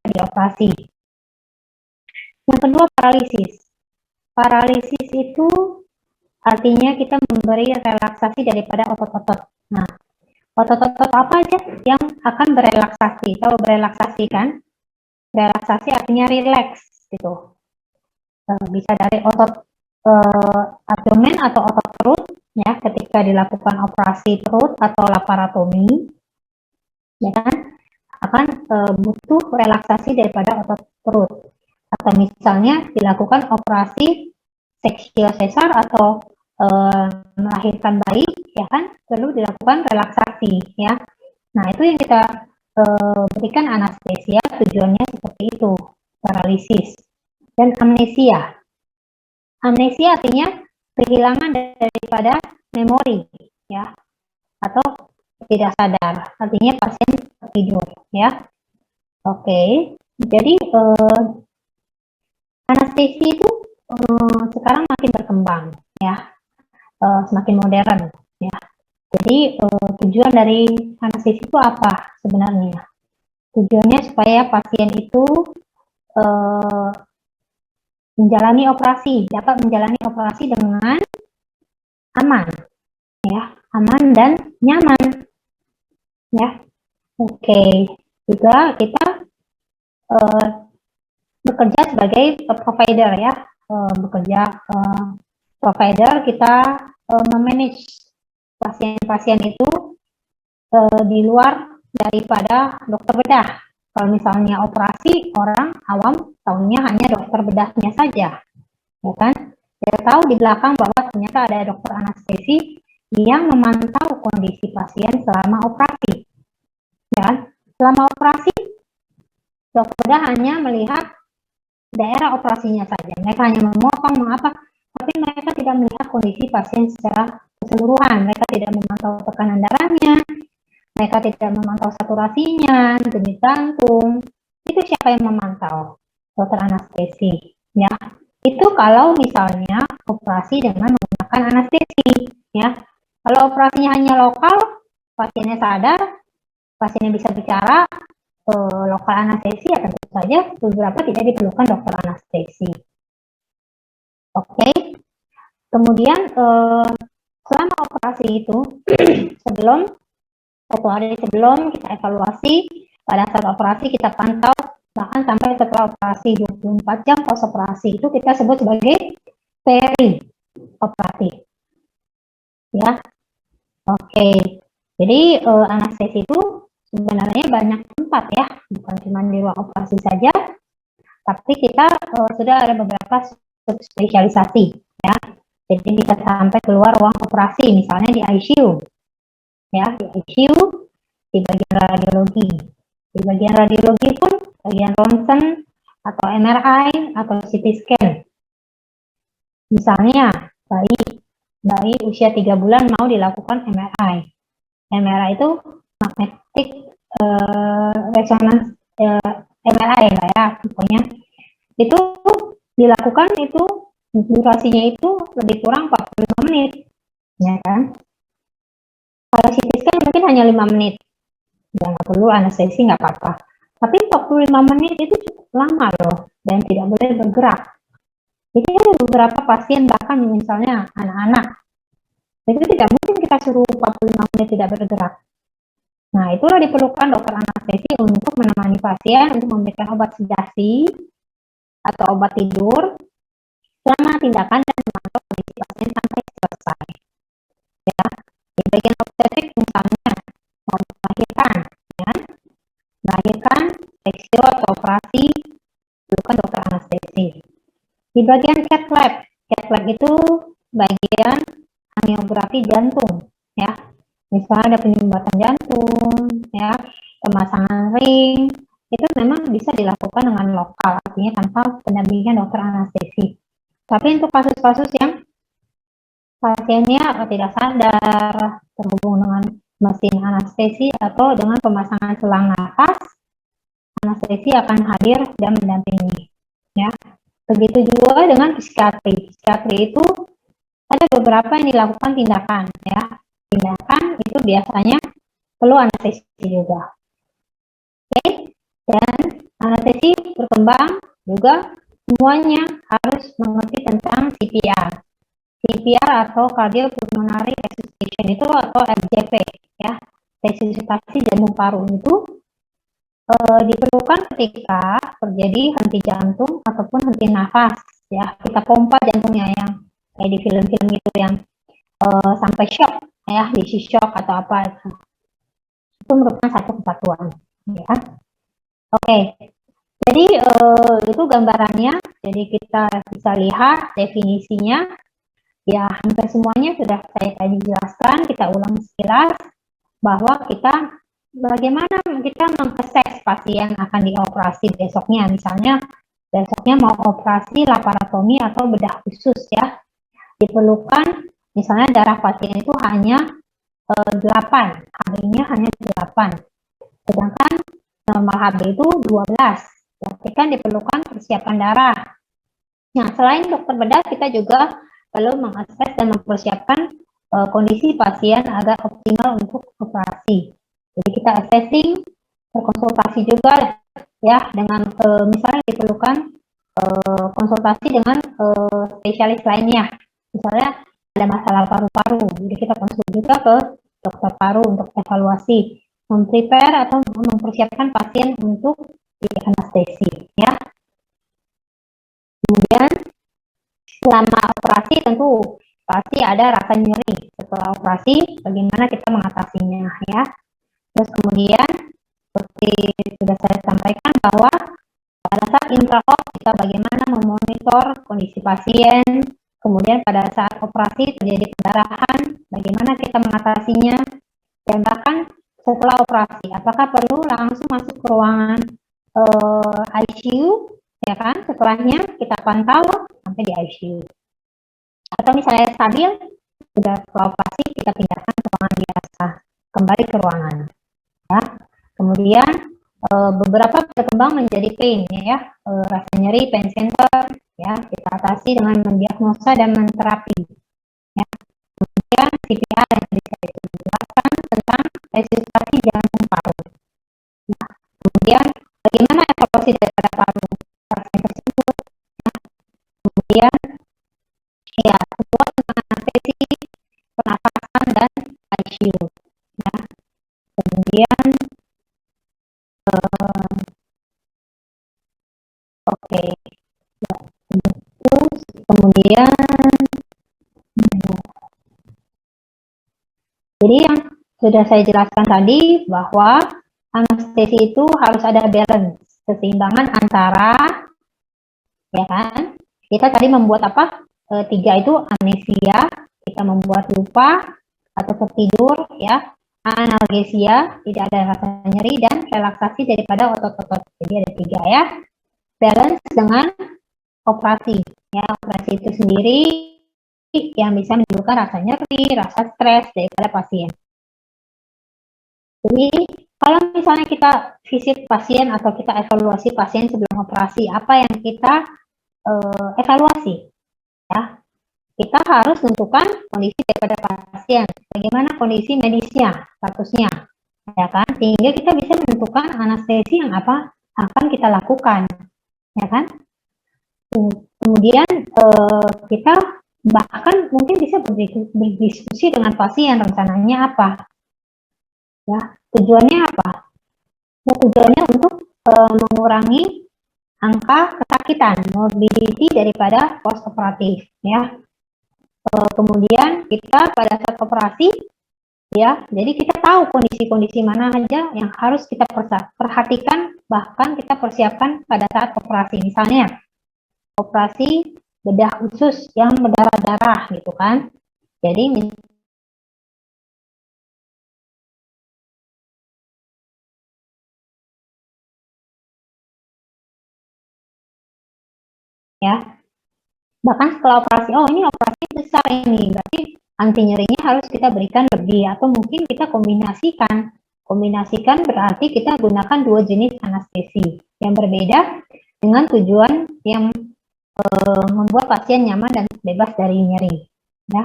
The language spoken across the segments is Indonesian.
dioperasi. Yang kedua, paralisis. Paralisis itu artinya kita memberi relaksasi daripada otot-otot. Nah, otot-otot apa aja yang akan berelaksasi? Tahu berelaksasi kan? Relaksasi artinya relax gitu. Bisa dari otot abdomen atau otot perut ya, ketika dilakukan operasi perut atau laparotomi, ya kan, akan butuh relaksasi daripada otot perut. Atau misalnya dilakukan operasi seksial sesar atau melahirkan bayi, ya kan, perlu dilakukan relaksasi ya. Nah, itu yang kita berikan anestesia, tujuannya seperti itu, paralisis. Dan amnesia. Amnesia artinya kehilangan daripada memori ya, atau tidak sadar, artinya pasien tertidur ya. Oke, jadi anestesi itu sekarang makin berkembang ya, semakin modern ya. Jadi tujuan dari anestesi itu apa sebenarnya? Tujuannya supaya pasien itu dapat menjalani operasi dengan aman ya, aman dan nyaman ya. Oke, juga kita bekerja sebagai provider ya, provider, kita memanage pasien-pasien itu di luar daripada dokter bedah. Kalau misalnya operasi, orang awam tahunya hanya dokter bedahnya saja, ya kan? Dia tahu di belakang bahwa ternyata ada dokter anestesi yang memantau kondisi pasien selama operasi. Ya kan? Selama operasi, dokter bedah hanya melihat daerah operasinya saja. Mereka hanya memotong, mengapa, tapi mereka tidak melihat kondisi pasien secara keseluruhan. Mereka tidak memantau tekanan darahnya, mereka tidak memantau saturasinya, denyut jantung. Itu siapa yang memantau? Dokter anestesi. Ya, itu kalau misalnya operasi dengan menggunakan anestesi. Ya, kalau operasinya hanya lokal, pasiennya sadar, pasiennya bisa bicara, lokal anestesi, ya tentu saja beberapa tidak diperlukan dokter anestesi. Oke, kemudian selama operasi itu sebelum 1 hari sebelum kita evaluasi, pada saat operasi kita pantau, bahkan sampai setelah operasi 24 jam pos operasi, itu kita sebut sebagai peri operatif ya. Oke, jadi anestesi itu sebenarnya banyak tempat ya, bukan cuma di ruang operasi saja, tapi kita sudah ada beberapa spesialisasi ya. Jadi bisa sampai keluar ruang operasi, misalnya di ICU ya, di ICU, di bagian radiologi. Di bagian radiologi pun bagian ronsen atau MRI atau CT scan. Misalnya bayi usia 3 bulan mau dilakukan MRI. MRI itu magnetic resonance MRI lah ya, pokoknya itu dilakukan, itu durasinya itu lebih kurang 45 menit ya kan. Kalau CT scan mungkin hanya 5 menit, ya nggak perlu anestesi, nggak apa-apa. Tapi 45 menit itu cukup lama loh, dan tidak boleh bergerak. Jadi ada beberapa pasien, bahkan misalnya anak-anak, itu tidak mungkin kita suruh 45 menit tidak bergerak. Nah, itulah diperlukan dokter anestesi untuk menemani pasien, untuk memberikan obat sedasi atau obat tidur selama tindakan dan memantau kondisi pasien sampai selesai. Ya, di bagian obstetrik misalnya mau melahirkan, ya, melahirkan, seksio atau operasi, bukan dokter anestesi. Di bagian cath lab itu bagian angiografi jantung, ya. Misalnya ada penyumbatan jantung, ya, pemasangan ring, itu memang bisa dilakukan dengan lokal, artinya tanpa pendampingan dokter anestesi. Tapi untuk kasus-kasus yang pasiennya tidak sadar, terhubung dengan mesin anestesi atau dengan pemasangan selang nafas, anestesi akan hadir dan mendampingi. Ya, begitu juga dengan psikiatri. Psikiatri itu ada beberapa yang dilakukan tindakan, ya. Tindakan itu biasanya perlu anestesi juga. Oke, dan anestesi berkembang juga semuanya harus mengerti tentang CPR. CPR atau cardiopulmonary resuscitation itu atau RJP ya, resusitasi jantung paru itu diperlukan ketika terjadi henti jantung ataupun henti nafas ya, kita pompa jantungnya yang kayak di film-film itu yang sampai shock ya, DC shock atau apa itu merupakan satu kepatuhan ya. Oke, jadi itu gambarannya, jadi kita bisa lihat definisinya ya, hampir semuanya sudah saya tadi jelaskan, kita ulang sekilas bahwa kita bagaimana kita mengakses pasien akan dioperasi besoknya, misalnya besoknya mau operasi laparotomi atau bedah khusus ya, diperlukan misalnya darah pasien itu hanya 8, HB-nya hanya 8, sedangkan normal HB itu 12, berarti kan diperlukan persiapan darah. Nah, selain dokter bedah, kita juga perlu mengakses dan mempersiapkan kondisi pasien agar optimal untuk operasi. Jadi kita assessing, berkonsultasi juga ya dengan misalnya diperlukan konsultasi dengan spesialis lainnya. Misalnya ada masalah paru-paru, jadi kita konsul juga ke dokter paru untuk evaluasi, memprepare atau mempersiapkan pasien untuk di anestesi ya. Kemudian selama operasi tentu pasti ada rasa nyeri. Setelah operasi bagaimana kita mengatasinya ya. Terus kemudian seperti sudah saya sampaikan bahwa pada saat intra-op kita bagaimana memonitor kondisi pasien, kemudian pada saat operasi terjadi pendarahan, bagaimana kita mengatasinya, dan bahkan setelah operasi apakah perlu langsung masuk ke ruangan ICU ya kan, setelahnya kita pantau sampai di ICU, atau misalnya stabil sudah setelah operasi kita pindahkan ke ruangan biasa, kembali ke ruangan ya. Kemudian beberapa berkembang menjadi pain ya, rasa nyeri, pain center ya, kita atasi dengan mendiagnosa dan menterapi ya. Kemudian CPR yang tadi saya jelaskan tentang resusitasi jantung paru ya. Kemudian bagaimana evaluasi daripada paru pasien tersebut ya. Kemudian ya, semua tentang anestesi, pernapasan, dan ICU ya. Kemudian oke ya, terus kemudian jadi yang sudah saya jelaskan tadi bahwa anestesi itu harus ada balance, keseimbangan antara ya kan, kita tadi membuat apa, 3 itu amnesia, kita membuat lupa atau tertidur ya, analgesia, tidak ada rasa nyeri, dan relaksasi daripada otot-otot. Jadi ada 3 ya, balance dengan operasi ya, operasi itu sendiri yang bisa menimbulkan rasa nyeri, rasa stres daripada pasien. Jadi kalau misalnya kita visit pasien atau kita evaluasi pasien sebelum operasi, apa yang kita evaluasi ya, kita harus tentukan kondisi daripada pasien, bagaimana kondisi medisnya, statusnya ya kan, sehingga kita bisa menentukan anestesi yang apa akan kita lakukan ya kan. Kemudian kita bahkan mungkin bisa berdiskusi dengan pasien rencananya apa ya, tujuannya apa ya, tujuannya untuk mengurangi angka kesakitan, morbidity daripada post operatif ya. Kemudian kita pada saat operasi ya, jadi kita tahu kondisi-kondisi mana aja yang harus kita perhatikan, bahkan kita persiapkan pada saat operasi. Misalnya operasi bedah khusus yang berdarah-darah gitu kan, jadi ya, bahkan setelah operasi, oh ini operasi besar ini, berarti anti nyerinya harus kita berikan lebih, atau mungkin kita kombinasikan berarti kita gunakan 2 jenis anestesi yang berbeda dengan tujuan yang membuat pasien nyaman dan bebas dari nyeri ya.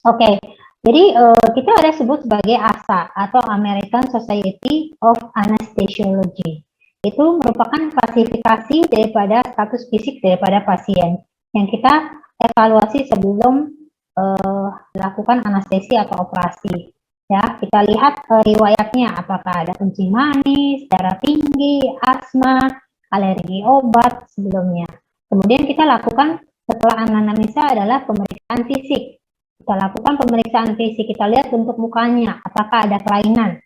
Oke, jadi kita ada sebut sebagai ASA atau American Society of Anesthesiology. itu merupakan klasifikasi daripada status fisik daripada pasien yang kita evaluasi sebelum dilakukan anestesi atau operasi. Ya, kita lihat riwayatnya, apakah ada kencing manis, darah tinggi, asma, alergi obat sebelumnya. Kemudian kita lakukan setelah anamnesa adalah pemeriksaan fisik. Kita lakukan pemeriksaan fisik, kita lihat bentuk mukanya, apakah ada kelainan.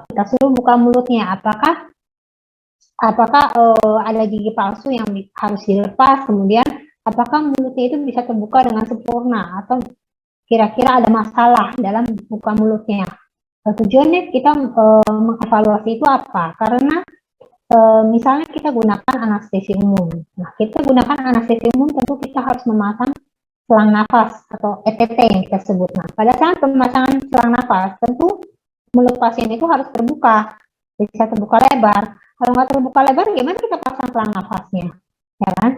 Kita suruh buka mulutnya, apakah ada gigi palsu yang harus dilepas, kemudian apakah mulutnya itu bisa terbuka dengan sempurna, atau kira-kira ada masalah dalam buka mulutnya. Tujuannya kita mengevaluasi itu apa? Karena misalnya kita gunakan anestesi umum. Nah, kita gunakan anestesi umum tentu kita harus memasang selang nafas atau ETT yang kita sebut. Nah, pada saat pemasangan selang nafas, tentu mulut pasien itu harus terbuka, bisa terbuka lebar. Kalau nggak terbuka lebar, gimana kita pasang selang nafasnya, ya kan?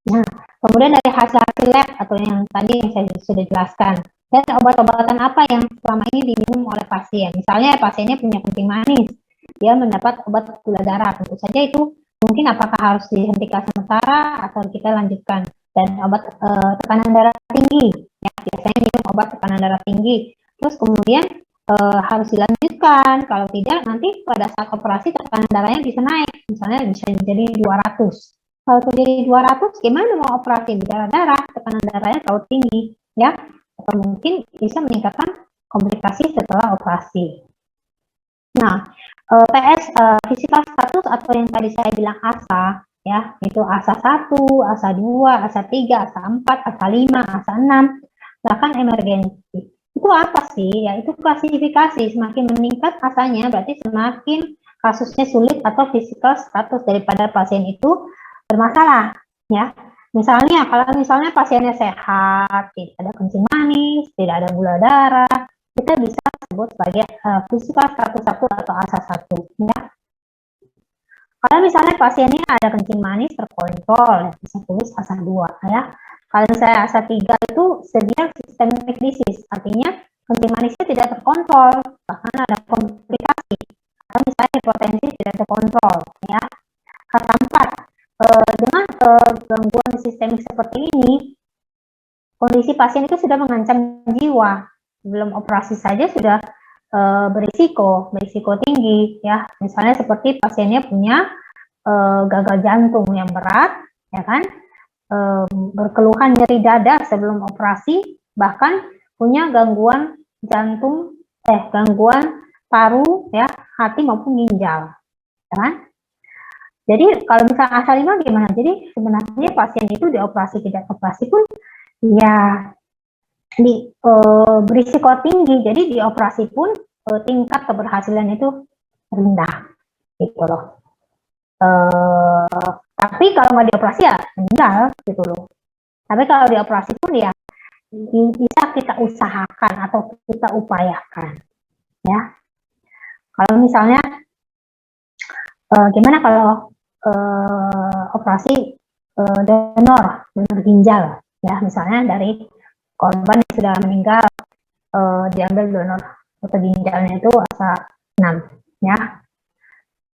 Nah, kemudian dari hasil-hasil lab atau yang tadi yang saya sudah jelaskan, dan obat-obatan apa yang selama ini diminum oleh pasien. Misalnya pasiennya punya kencing manis, dia mendapat obat gula darah, tentu saja itu mungkin apakah harus dihentikan sementara atau kita lanjutkan. Dan obat tekanan darah tinggi, ya biasanya minum obat tekanan darah tinggi. Terus kemudian harus dilanjutkan, kalau tidak nanti pada saat operasi tekanan darahnya bisa naik, misalnya bisa menjadi 200. Kalau terjadi 200, gimana mau operasi berdarah-darah, tekanan darahnya terlalu tinggi, ya, atau mungkin bisa meningkatkan komplikasi setelah operasi. Nah, PS physical status atau yang tadi saya bilang ASA, ya, itu ASA 1, ASA 2, ASA 3, ASA 4, ASA 5, ASA 6, bahkan emergensi. Itu apa sih? Ya, itu klasifikasi. Semakin meningkat ASA-nya, berarti semakin kasusnya sulit atau physical status daripada pasien itu bermasalah, ya. Misalnya, kalau misalnya pasiennya sehat, tidak ada kencing manis, tidak ada gula darah, kita bisa sebut sebagai physical status 1 atau ASA 1, ya. Kalau misalnya pasiennya ada kencing manis terkontrol, bisa tulis ASA 2, ya. Kalau misalnya ASA 3 itu severe systemic disease, artinya kencing manisnya tidak terkontrol, bahkan ada komplikasi. Atau misalnya hipertensi tidak terkontrol, ya. ASA 4, dengan gangguan sistemik seperti ini, kondisi pasien itu sudah mengancam jiwa. Sebelum operasi saja sudah berisiko tinggi, ya. Misalnya seperti pasiennya punya gagal jantung yang berat, ya kan, berkeluhan nyeri dada sebelum operasi, bahkan punya gangguan jantung, gangguan paru, ya, hati maupun ginjal, ya kan. Jadi kalau misalnya ASA 5 gimana? Jadi sebenarnya pasien itu dioperasi tidak operasi pun ya berisiko tinggi. Jadi dioperasi pun tingkat keberhasilan itu rendah, gitu loh. Tapi kalau nggak dioperasi ya meninggal, gitu loh. Tapi kalau dioperasi pun ya bisa kita usahakan atau kita upayakan, ya. Kalau misalnya gimana kalau operasi donor ginjal, ya, misalnya dari korban yang sudah meninggal, diambil donor atau ginjalnya itu ASA 6, ya.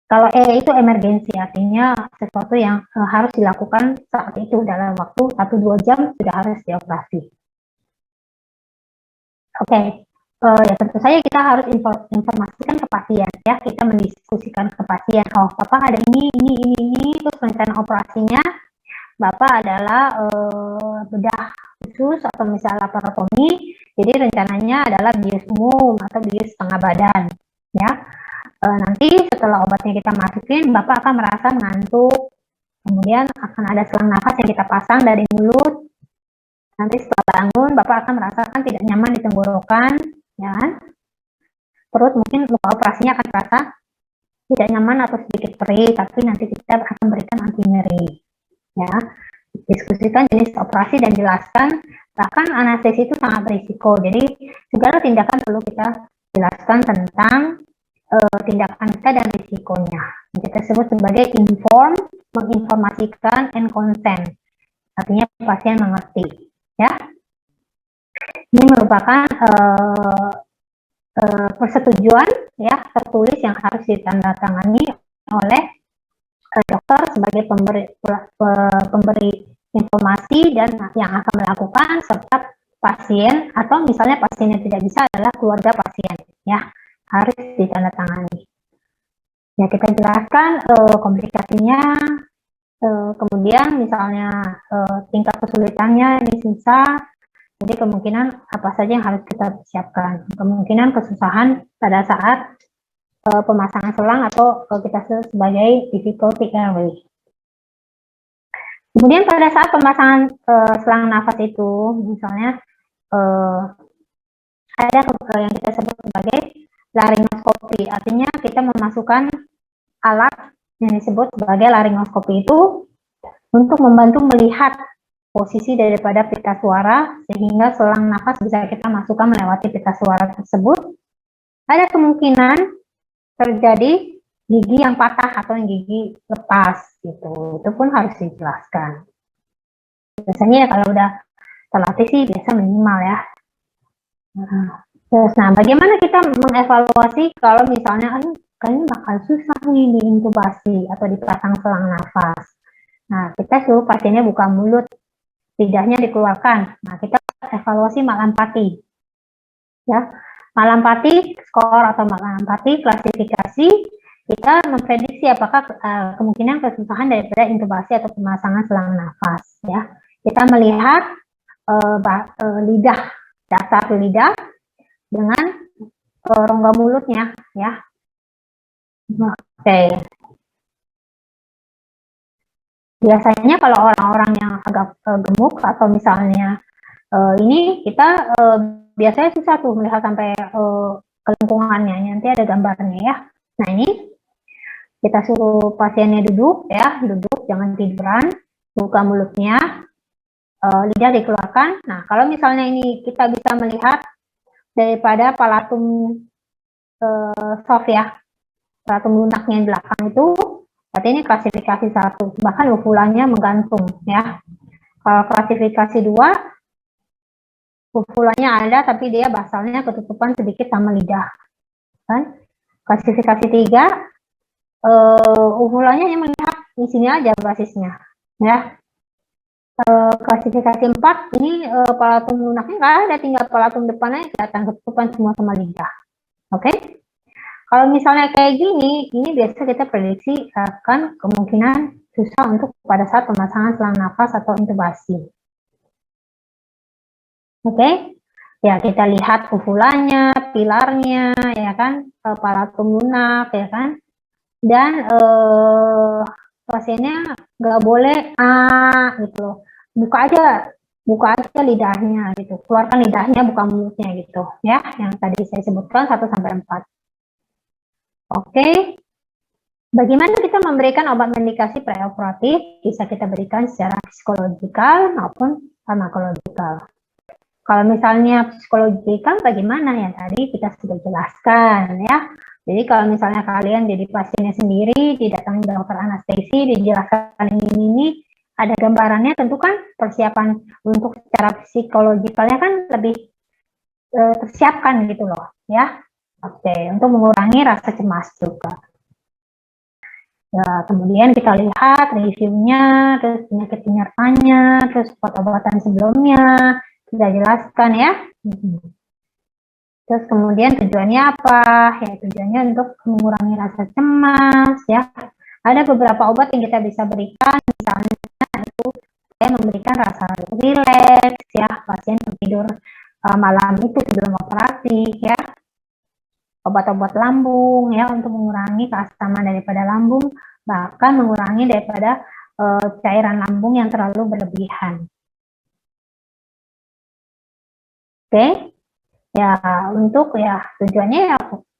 Kalau itu emergensi, artinya sesuatu yang harus dilakukan saat itu dalam waktu 1-2 jam sudah harus dioperasi. Oke. Ya tentu saja kita harus informasikan ke pasien, ya, kita mendiskusikan ke pasien, oh Bapak ada ini, terus rencana operasinya Bapak adalah bedah khusus atau misalnya laparotomi, jadi rencananya adalah bius umum atau bius setengah badan, ya. Nanti setelah obatnya kita masukin, Bapak akan merasa ngantuk, kemudian akan ada selang nafas yang kita pasang dari mulut, nanti setelah bangun Bapak akan merasakan tidak nyaman di tenggorokan, ya kan? Perut mungkin luka operasinya akan terasa tidak nyaman atau sedikit perih, tapi nanti kita akan berikan anti nyeri, ya. Diskusikan jenis operasi dan jelaskan, bahkan anestesi itu sangat berisiko, jadi segala tindakan perlu kita jelaskan tentang tindakan kita dan risikonya. Kita sebut sebagai inform, menginformasikan, and consent, artinya pasien mengerti, ya. Ini merupakan persetujuan, ya, tertulis yang harus ditandatangani oleh dokter sebagai pemberi informasi dan yang akan melakukan, serta pasien atau misalnya pasien yang tidak bisa adalah keluarga pasien, ya, harus ditandatangani. Ya, kita jelaskan komplikasinya, kemudian misalnya tingkat kesulitannya ini susah, jadi kemungkinan apa saja yang harus kita siapkan. Kemungkinan kesusahan pada saat pemasangan selang atau kita sebut sebagai difficulty airway. Kemudian pada saat pemasangan selang nafas itu, misalnya ada yang kita sebut sebagai laringoskopi, artinya kita memasukkan alat yang disebut sebagai laringoskopi itu untuk membantu melihat posisi daripada pita suara sehingga selang nafas bisa kita masukkan melewati pita suara tersebut. Ada kemungkinan terjadi gigi yang patah atau yang gigi lepas gitu, itu pun harus dijelaskan. Biasanya ya kalau udah terlatih sih biasa minimal ya. Nah, bagaimana kita mengevaluasi kalau misalnya kayaknya bakal susah nih diintubasi atau dipasang selang nafas. Nah, kita suruh pasiennya buka mulut, lidahnya dikeluarkan. Nah, kita evaluasi malampati. Ya, malampati, skor atau malampati, klasifikasi, kita memprediksi apakah kemungkinan kesusahan daripada intubasi atau pemasangan selang nafas. Ya, kita melihat lidah, dasar lidah dengan rongga mulutnya, ya. Oke. Biasanya kalau orang-orang yang agak gemuk atau misalnya ini kita biasanya susah tuh melihat sampai ke lingkungannya. Nanti ada gambarnya ya. Nah, ini kita suruh pasiennya duduk ya, duduk, jangan tiduran, buka mulutnya, lidah dikeluarkan. Nah, kalau misalnya ini kita bisa melihat daripada palatum soft ya, palatum lunaknya yang belakang itu, berarti ini klasifikasi 1, bahkan ufulanya menggantung ya. Kalau klasifikasi 2, ufulanya ada tapi dia basalnya ketutupan sedikit sama lidah. Kan? Klasifikasi 3, ufulanya hanya melihat di sini aja basisnya ya. Klasifikasi 4 ini palatum lunaknya nggak ada, tinggal palatum depannya kelihatan ketutupan semua sama lidah. Oke, kalau misalnya kayak gini, ini biasa kita prediksi akan kemungkinan susah untuk pada saat pemasangan selang nafas atau intubasi. Oke, ya kita lihat ufulanya, pilarnya, ya kan, palatum lunak, ya kan, dan pasiennya nggak boleh gitu loh, buka aja lidahnya gitu, keluarkan lidahnya, buka mulutnya gitu ya, yang tadi saya sebutkan 1-4. Oke, bagaimana kita memberikan obat medikasi preoperatif? Bisa kita berikan secara psikologikal maupun farmakologikal. Kalau misalnya psikologikal bagaimana, ya tadi kita sudah jelaskan ya. Jadi kalau misalnya kalian jadi pasiennya sendiri, didatangi dokter anestesi, dijelaskan ini, ada gambarannya, tentu kan persiapan untuk secara psikologikalnya kan lebih tersiapkan gitu loh ya. Oke, untuk mengurangi rasa cemas juga. Ya, kemudian kita lihat reviewnya, terus penyakit penyertanya, terus obat-obatan sebelumnya, kita jelaskan ya. Terus kemudian tujuannya apa? Ya, tujuannya untuk mengurangi rasa cemas ya. Ada beberapa obat yang kita bisa berikan, misalnya itu saya memberikan rasa rileks ya, pasien tidur malam itu sebelum operasi ya. Obat-obat lambung ya, untuk mengurangi keasaman daripada lambung, bahkan mengurangi daripada cairan lambung yang terlalu berlebihan. Oke. Ya, untuk ya tujuannya ya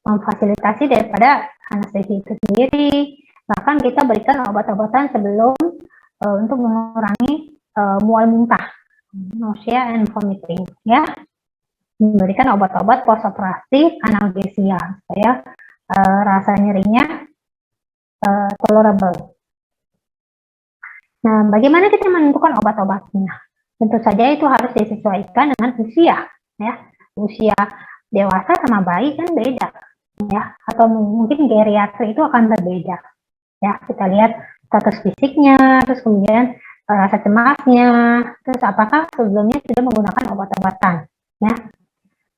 memfasilitasi daripada anestesi itu sendiri. Bahkan kita berikan obat-obatan sebelum untuk mengurangi mual muntah, nausea and vomiting ya. Memberikan obat-obat postoperatif analgesia supaya rasa nyerinya tolerable. Nah, bagaimana kita menentukan obat-obatnya? Tentu saja itu harus disesuaikan dengan usia ya. Usia dewasa sama bayi kan beda ya, atau mungkin geriatri itu akan berbeda ya. Kita lihat status fisiknya, terus kemudian rasa cemasnya, terus apakah sebelumnya sudah menggunakan obat-obatan, ya.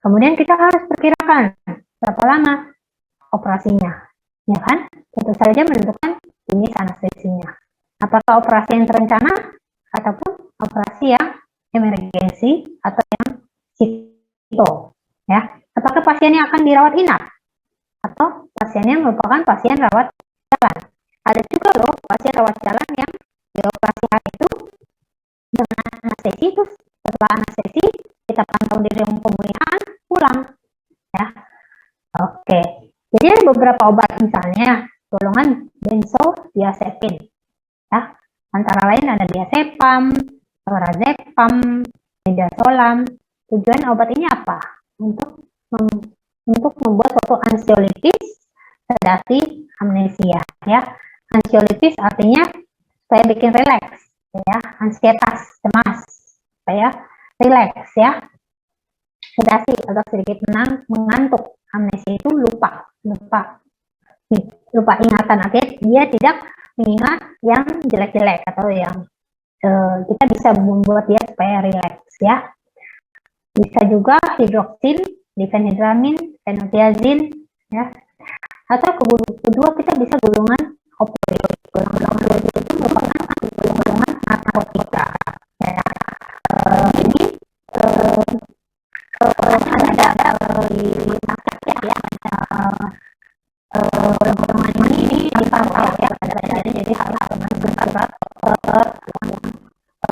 Kemudian kita harus perkirakan berapa lama operasinya, ya kan? Tentu saja menentukan jenis anestesinya. Apakah operasi yang terencana ataupun operasi yang emergensi atau yang sito, ya. Apakah pasiennya akan dirawat inap atau pasiennya merupakan pasien rawat jalan. Ada juga loh pasien rawat jalan yang dioperasikan itu dengan anestesi, terus setelah anestesi kita pantau di ruang pemulihan, pulang, ya. Oke, jadi ada beberapa obat, misalnya golongan benzodiazepin, ya. Antara lain ada diazepam, lorazepam, midazolam. Tujuan obat ini apa? Untuk membuat suatu ansiolitis, sedasi, amnesia, ya. Ansiolitis artinya supaya bikin rileks, ya. Ansietas, cemas, supaya rileks, ya. Sedasi atau sedikit mengantuk. Amnesia itu lupa ingatan, artinya dia tidak mengingat yang jelek-jelek atau yang kita bisa membuat dia supaya rileks, ya. Bisa juga hidroksin, difenhidramin, fenotiazin, ya. Atau kedua kita bisa golongan opioid. Golongan opioid itu merupakan golongan narkotika, ya. Ini ada di masyarakat, ya. Golongan ini dipantau, ya. Jadi harus dengan surat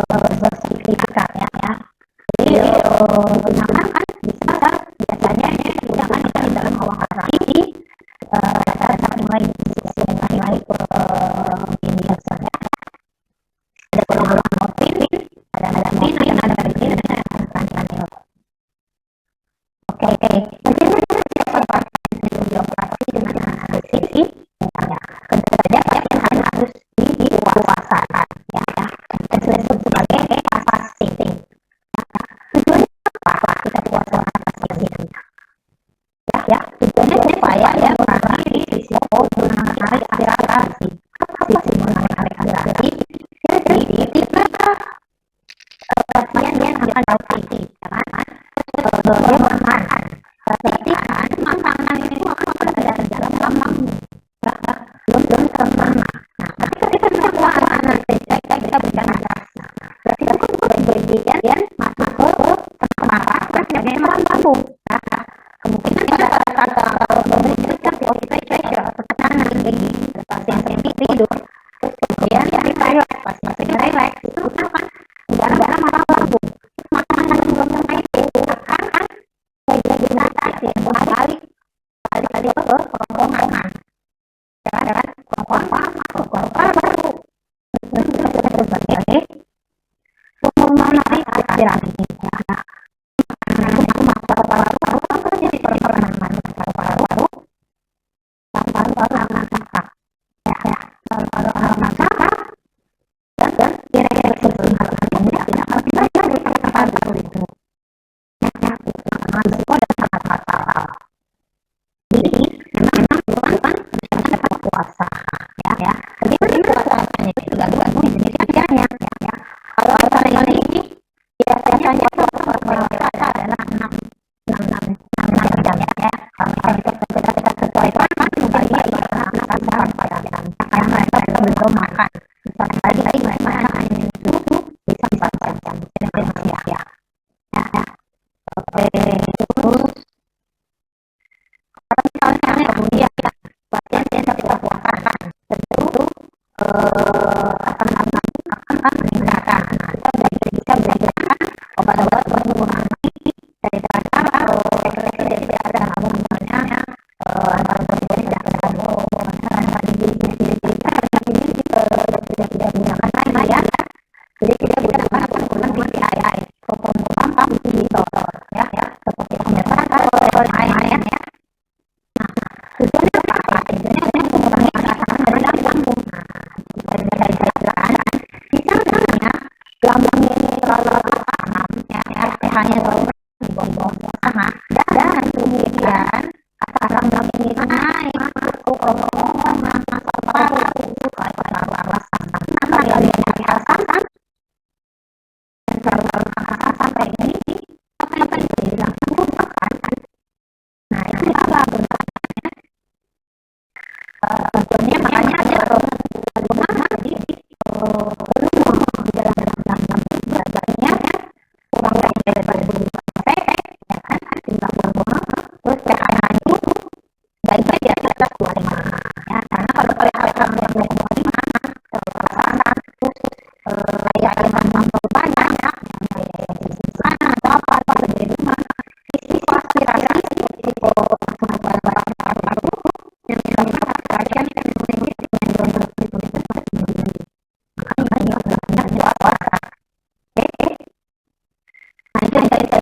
bersertifikat, ya. Jadi digunakan kan bisa biasanya digunakan di dalam operasi, cara mulai ini biasanya ada golongan morfin, ada morfin, ada morfin, ada fentanyl. Oke. Bagaimana cara pasien dioperasi dengan anestesi? Ya, tentu saja pasien harus dikuasakan, ya. Dan disebut sebagai capacitating. Tujuannya apa kita puasakan pasien? Ya, tujuannya supaya ya mengurangi risiko menarik aspirasi. Apa sih menarik aspirasi? Jadi ketika pasien yang akan operasi, kan, dia makan. Berarti kan makanan itu akan berada di dalam lambung, belum terkena. Nah, ketika kita bisa makanan kita berikan aspirasi. Berarti itu kan bagian masuk ke tempat yang memang lambung. Kemungkinan pada saat memberikan pressure atau tekanan tinggi pasien tidur, terus kemudian relax, pasien relax itu akan udara masuk lambung. Makanan yang belum terkena itu akan bergenerasi balik ke kerongkongan, kan? Kerongkongan masuk paru-paru. Itu disebut sebagai pulmonary aspirasi. Makanan itu masuk paru-paru, apa jadi paru-paru akan sakit, ya. Paru-paru akan sakit dan kira-kira seperti hal ini tidak akan bisa dari paru-paru itu. Risiko dan sangat fatal. Jadi memang bukan bisa puasa, ya. Jadi puasanya itu tergantung jenis kerjanya, ya. Kalau alasan ini biasanya puasa adalah 6 jam, ya. Kalau kita sesuaikan mungkin 4 jam, karena mereka belum makan. Misalnya tadi mereka hanya susu bisa 4 jam, ya. Oke, terus kalau misalnya kemudian pasien yang kita puasakan tentu akan meningkatkan. Kita bisa berikan obat-obat buat mengurangi dari cara tidak ada misalnya antara kemudian tidak ada tidak menggunakan lain, ya. Jadi kita bisa menggunakan ulang BCI, pembukaan inhibitor, ya, seperti penyertaan air, ya. Nah, tujuannya apa? Tujuannya untuk mengurangi tekanan dari lambung. Nah, bisa dijelaskan. Misalnya lambung ini terlalu panas, ya, pH-nya terlalu di bawah sama, dan kemudian asam lambung ini naik masuk ke kerongkongan, masuk ke paru-paru,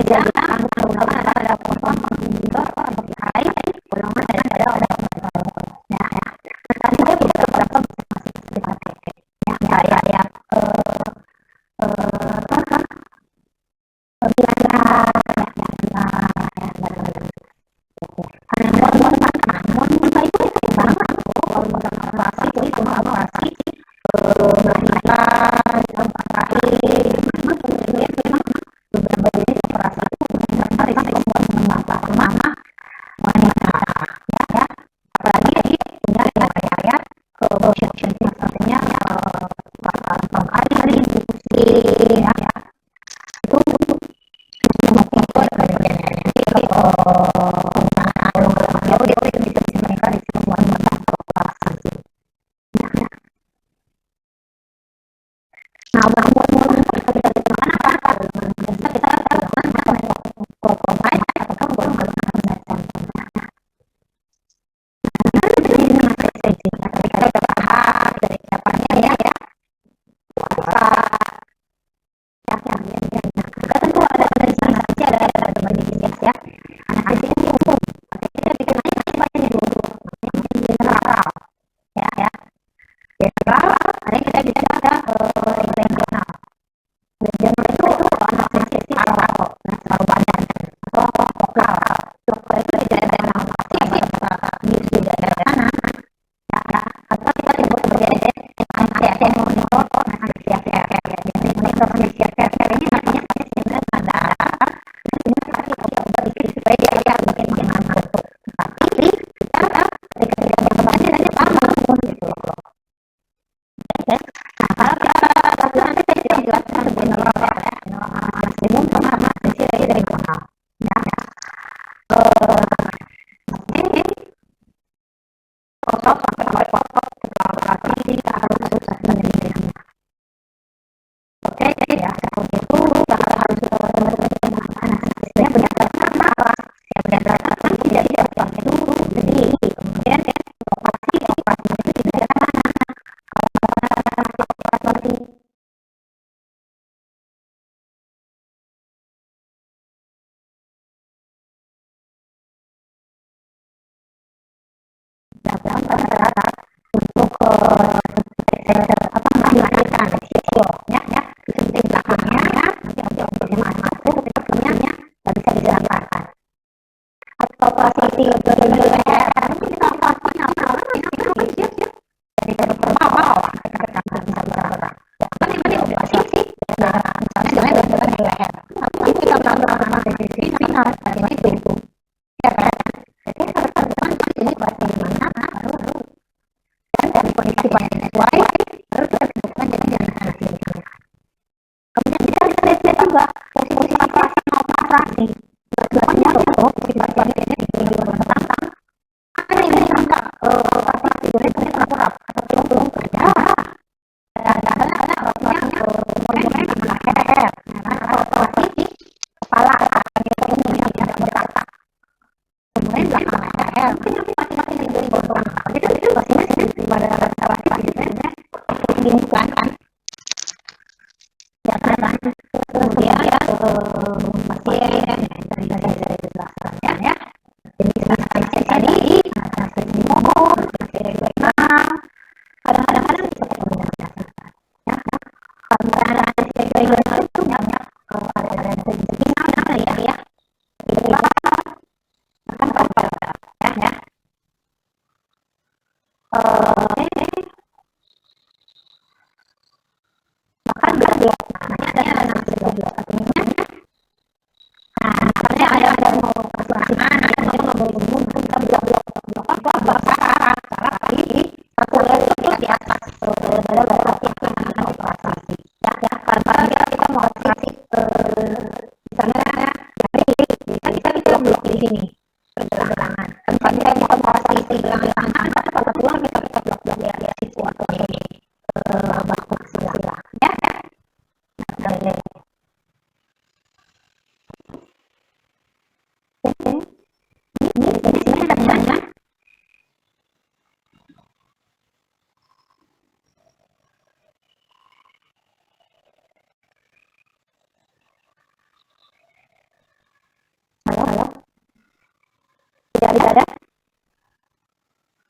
bilang golongan ada potong untuk air, golongan ada ya. Tadi dia beberapa masih dipakai ya kayak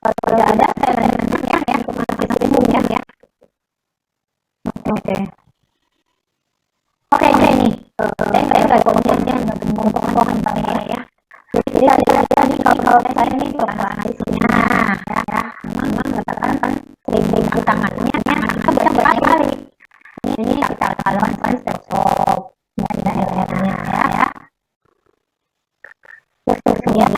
Kalau tidak ada, saya lanjutkan ya untuk mengatasi umumnya ya. Oke. Oke nih, saya nggak kontennya nggak ngomong ya. Jadi tadi kalau saya ini bukan analisisnya, ya, memang katakan sering tangannya, kita bisa berkali-kali. Ini kita lakukan stop dari daerahnya ya. Terus kemudian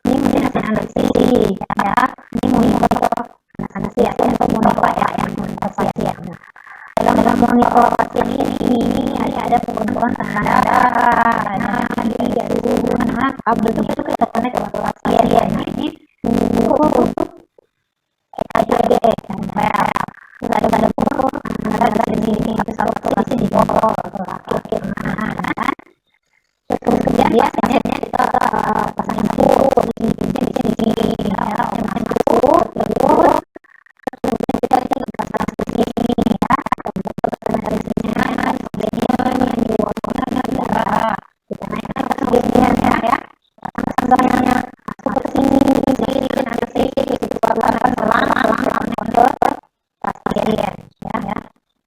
ini mungkin hasil analisis ya, ini monitor analisis ya, atau monitor ya, yang monitor pasien. Dalam monitor pasien ini ada pembentukan tanda betul kita connect ke pasien ini untuk EKG tempel ada foto ada di sini tapi kalau posisi di bawah atau akhir terus kemudian biasanya kita pasang suhu di sini ya suhu terus kita pasang di sini ya dari sini kemudian di bawah kita naikkan ke bagian ya misalnya masuk ke sini nanti dikeluarkan selama monitor pasien ya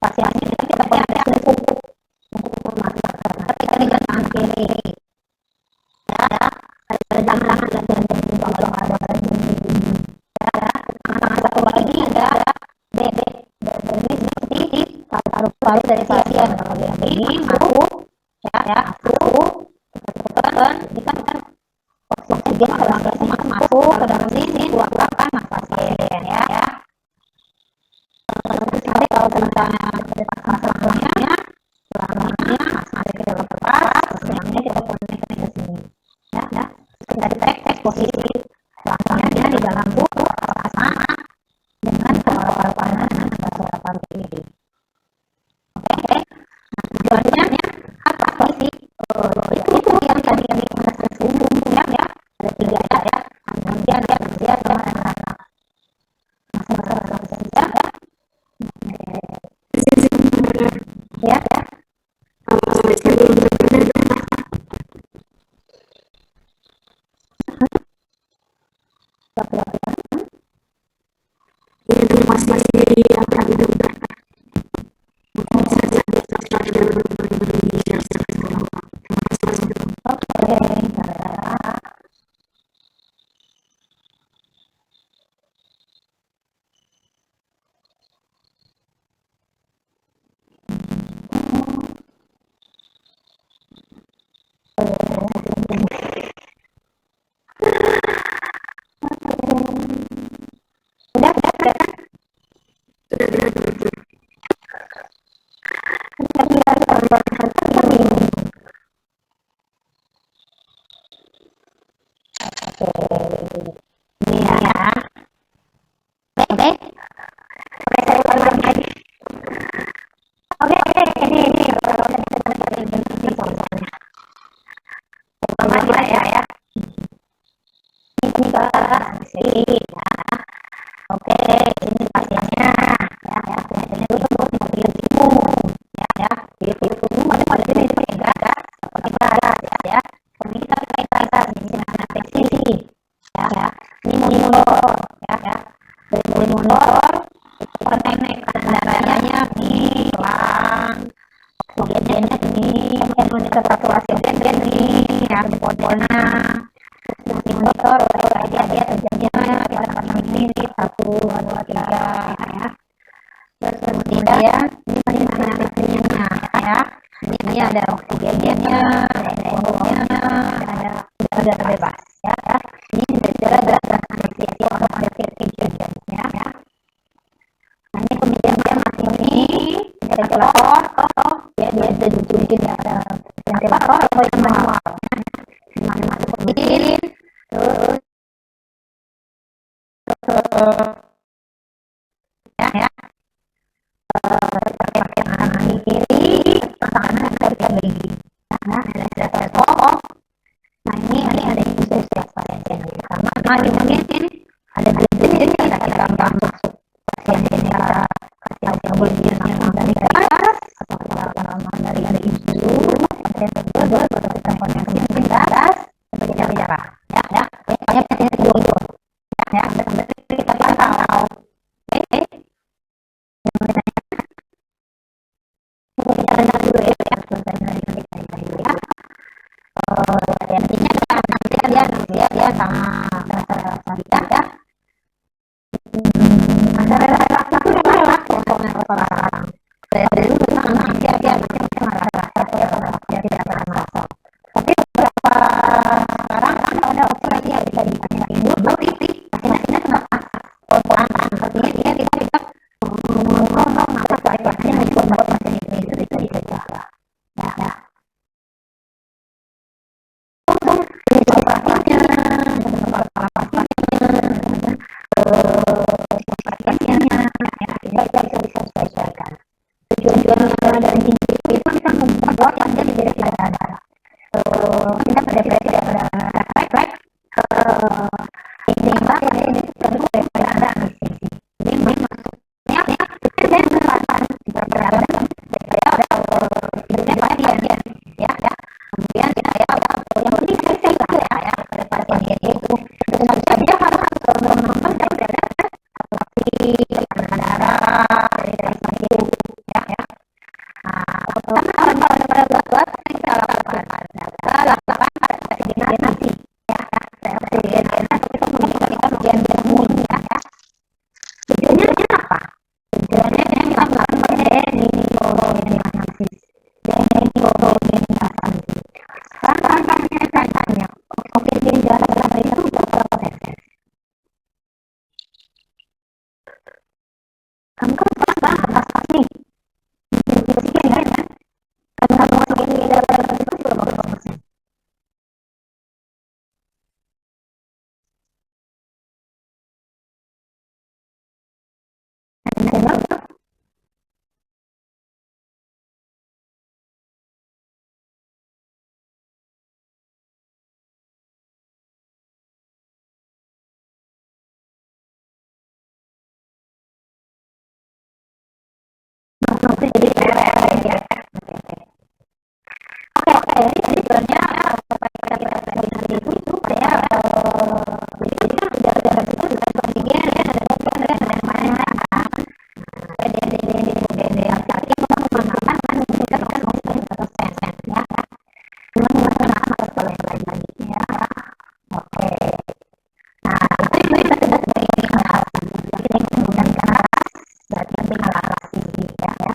pasiennya itu kita pakai untuk memastikan ketika di tangan kiri ya ada jangan dan di bawah ada ya tangan satu lagi ada bebek ini seperti paru-paru dari pasien kalau dia ini masuk ya masuk tekan kita oksigen ke dalam sini masuk ke dalam sini keluarkan mas pasien ya nanti kalau misalnya ada masalahnya selamanya mas pasien kita lepas selamanya kita koneksi ke sini ya kita detek posisi selamanya di dalam tubuh sama dengan paru-paru kanan dan paru-paru kiri. Oke. Tujuannya apa sih? Itu yang tadi kami singgung ya. Ada 3 ya. Kemudian dia sama rata. Masalah bisa ya. Ya. Ada oksigennya, ada terbebas ya. Ini bicara gerakan anestesi atau anestesi ya. Nah ini kemudian dia masih ini ventilator ya dia ada di ada ventilator atau yang manual. Masuk oksigen terus ya. Pakai tangan kiri, tangan kanan nah ada toh. Nah ini ada khusus ya pasien ini karena di mungkin ada jenis yang kita masuk pasien ini kita kasih boleh langsung dari atas atau dari isu ada yang kedua baru kita koneksi ke atas sebagai cara ya pokoknya pasien kedua ya dia sama dia ya. Ada rasa itu relak ya orang. Dari dulu sama dia macam rasa dia tidak pernah merasa. Tapi beberapa sekarang kan ada operasi yang bisa dipakai dulu titik hasilnya cuma pelan-pelan artinya dia tidak ngomong apa pasien itu buat pasien itu bisa dijaga ya untuk operasinya pasiennya ya bisa disesuaikan tujuan dari itu kita membuat pasien menjadi tidak ada kita pada refleks sehingga ini perlu daripada anestesi. Jadi maksudnya saya menerapkan berada saya hidupnya pasien ya. Kemudian saya yang penting saya ya pada pasien itu tentu saja harus menonton daripada atuasi tekanan darah dari pasien itu ya. Kalau pada buat kita lakukan nasi ya nasi itu mengingatkan ujian bermula ya tujuannya apa tujuannya kita melakukan analisis tanya oke jalan itu berapa tetes kamu kan sekarang atas nih sekian ya kan kamu segini dalam itu berapa persen jadi jadi sebenarnya kita itu saya jadi kan udah itu sudah kemudian ya ada dokter ada yang lain ada laki-laki menggunakan menunjukkan oksigen atau sen ya dengan menggunakan atau yang lain lagi ya oke nah itu kita sudah sebagai inhalasi jadi yang menggunakan keras berarti inhalasi ya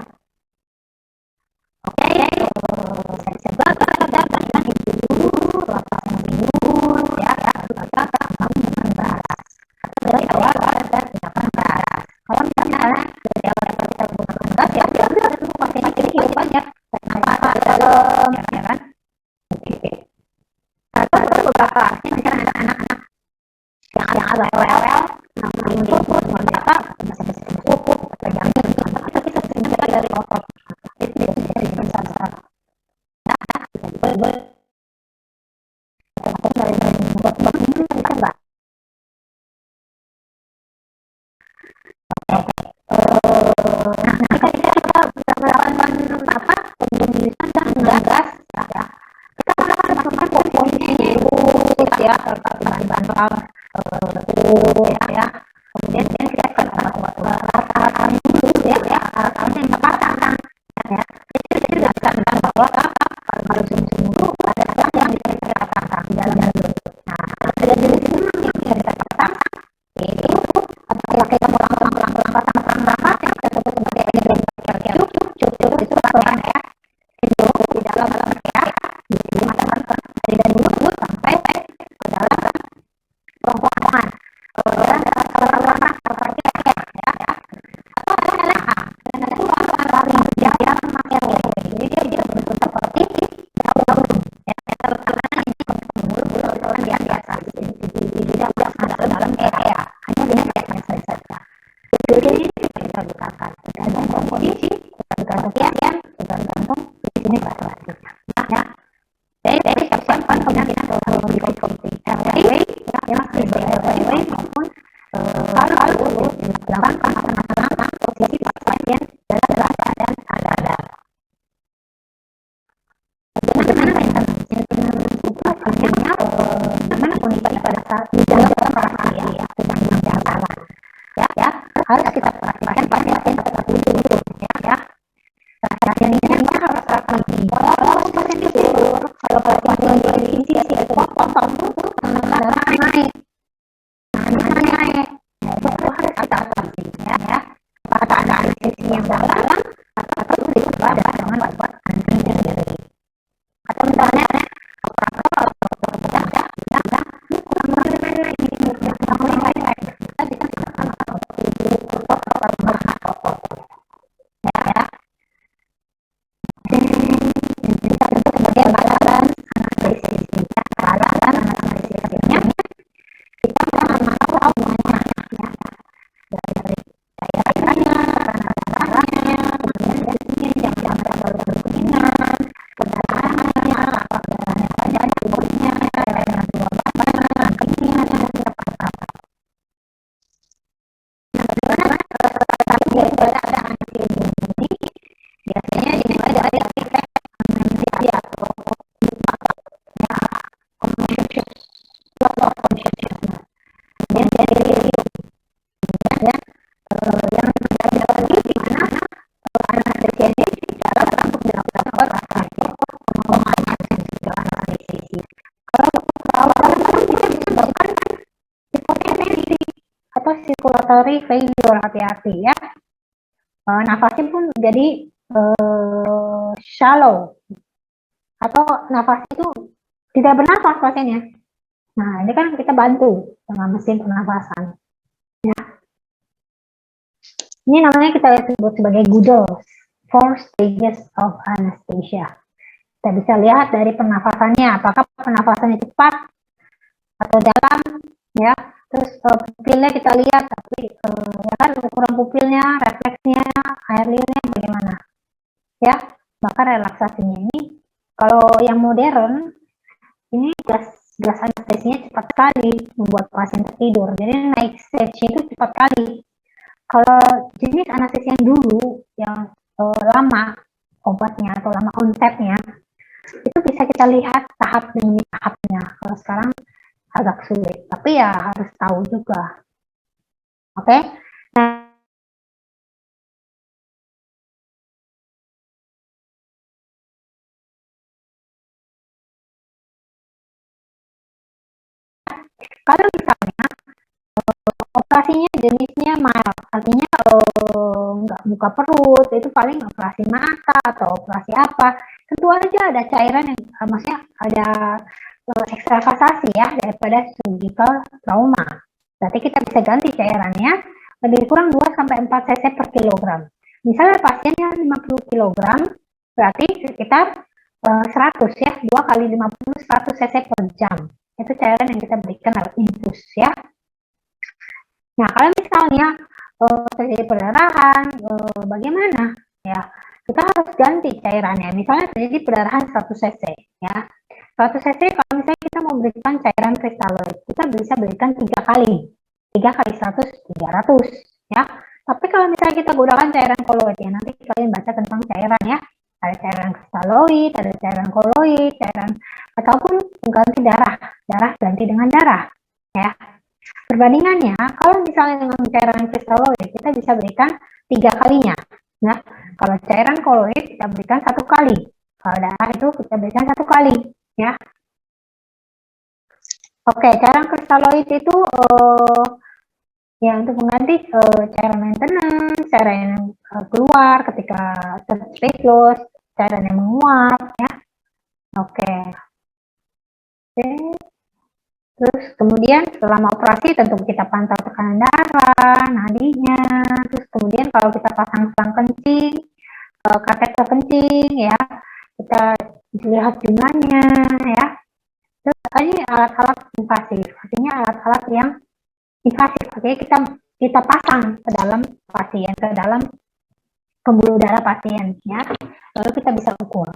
respiratory failure, hati-hati ya. Nafasnya pun jadi shallow, atau nafasnya itu tidak bernafas pasiennya. Nah, ini kan kita bantu dengan mesin pernafasan. Ya. Ini namanya kita sebut sebagai Goodell, 4 stages of anesthesia. Kita bisa lihat dari pernafasannya, apakah pernafasannya cepat atau dalam, ya. Terus pupilnya kita lihat, tapi ya kan ukuran pupilnya, refleksnya, air liurnya bagaimana, ya. Bahkan relaksasinya ini, kalau yang modern, ini gas anestesinya cepat sekali membuat pasien tertidur. Jadi naik stage itu cepat sekali. Kalau jenis anestesi yang dulu, yang lama obatnya atau lama onsetnya, itu bisa kita lihat tahap demi tahapnya. Kalau sekarang agak sulit, tapi ya harus tahu juga. Oke? Nah, kalau misalnya operasinya jenisnya mild, artinya nggak buka perut, itu paling operasi mata atau operasi apa, tentu aja ada cairan yang maksudnya ada ekstravasasi ya daripada surgical trauma. Berarti kita bisa ganti cairannya lebih kurang 2-4 cc per kilogram. Misalnya pasiennya 50 kg, berarti sekitar 100 ya, 2 kali 50 100 cc per jam. Itu cairan yang kita berikan lewat infus ya. Nah, kalau misalnya terjadi perdarahan, bagaimana? Ya, kita harus ganti cairannya. Misalnya terjadi perdarahan 100 cc, ya. 100 cc kalau misalnya kita mau berikan cairan kristaloid, kita bisa berikan 3 kali. 3 kali 100, 300, ya. Tapi kalau misalnya kita gunakan cairan koloid, ya nanti kalian baca tentang cairan ya. Ada cairan kristaloid, ada cairan koloid, cairan ataupun mengganti darah ganti dengan darah, ya. Perbandingannya, kalau misalnya dengan cairan kristaloid, kita bisa berikan 3 kalinya. Nah, kalau cairan koloid kita berikan 1 kali. Kalau darah itu kita berikan 1 kali, ya. Oke, cairan kristaloid itu ya untuk mengganti cairan maintenance, cairan yang keluar ketika space loss, cairan yang menguap, ya. Oke. Terus kemudian selama operasi tentu kita pantau tekanan darah, nadinya. Terus kemudian kalau kita pasang selang kencing, kateter kencing, ya kita lihat jumlahnya, ya. Terus ini alat-alat invasif, artinya alat-alat yang invasif. Oke, kita pasang ke dalam pasien, ke dalam pembuluh darah pasien, ya. Lalu kita bisa ukur.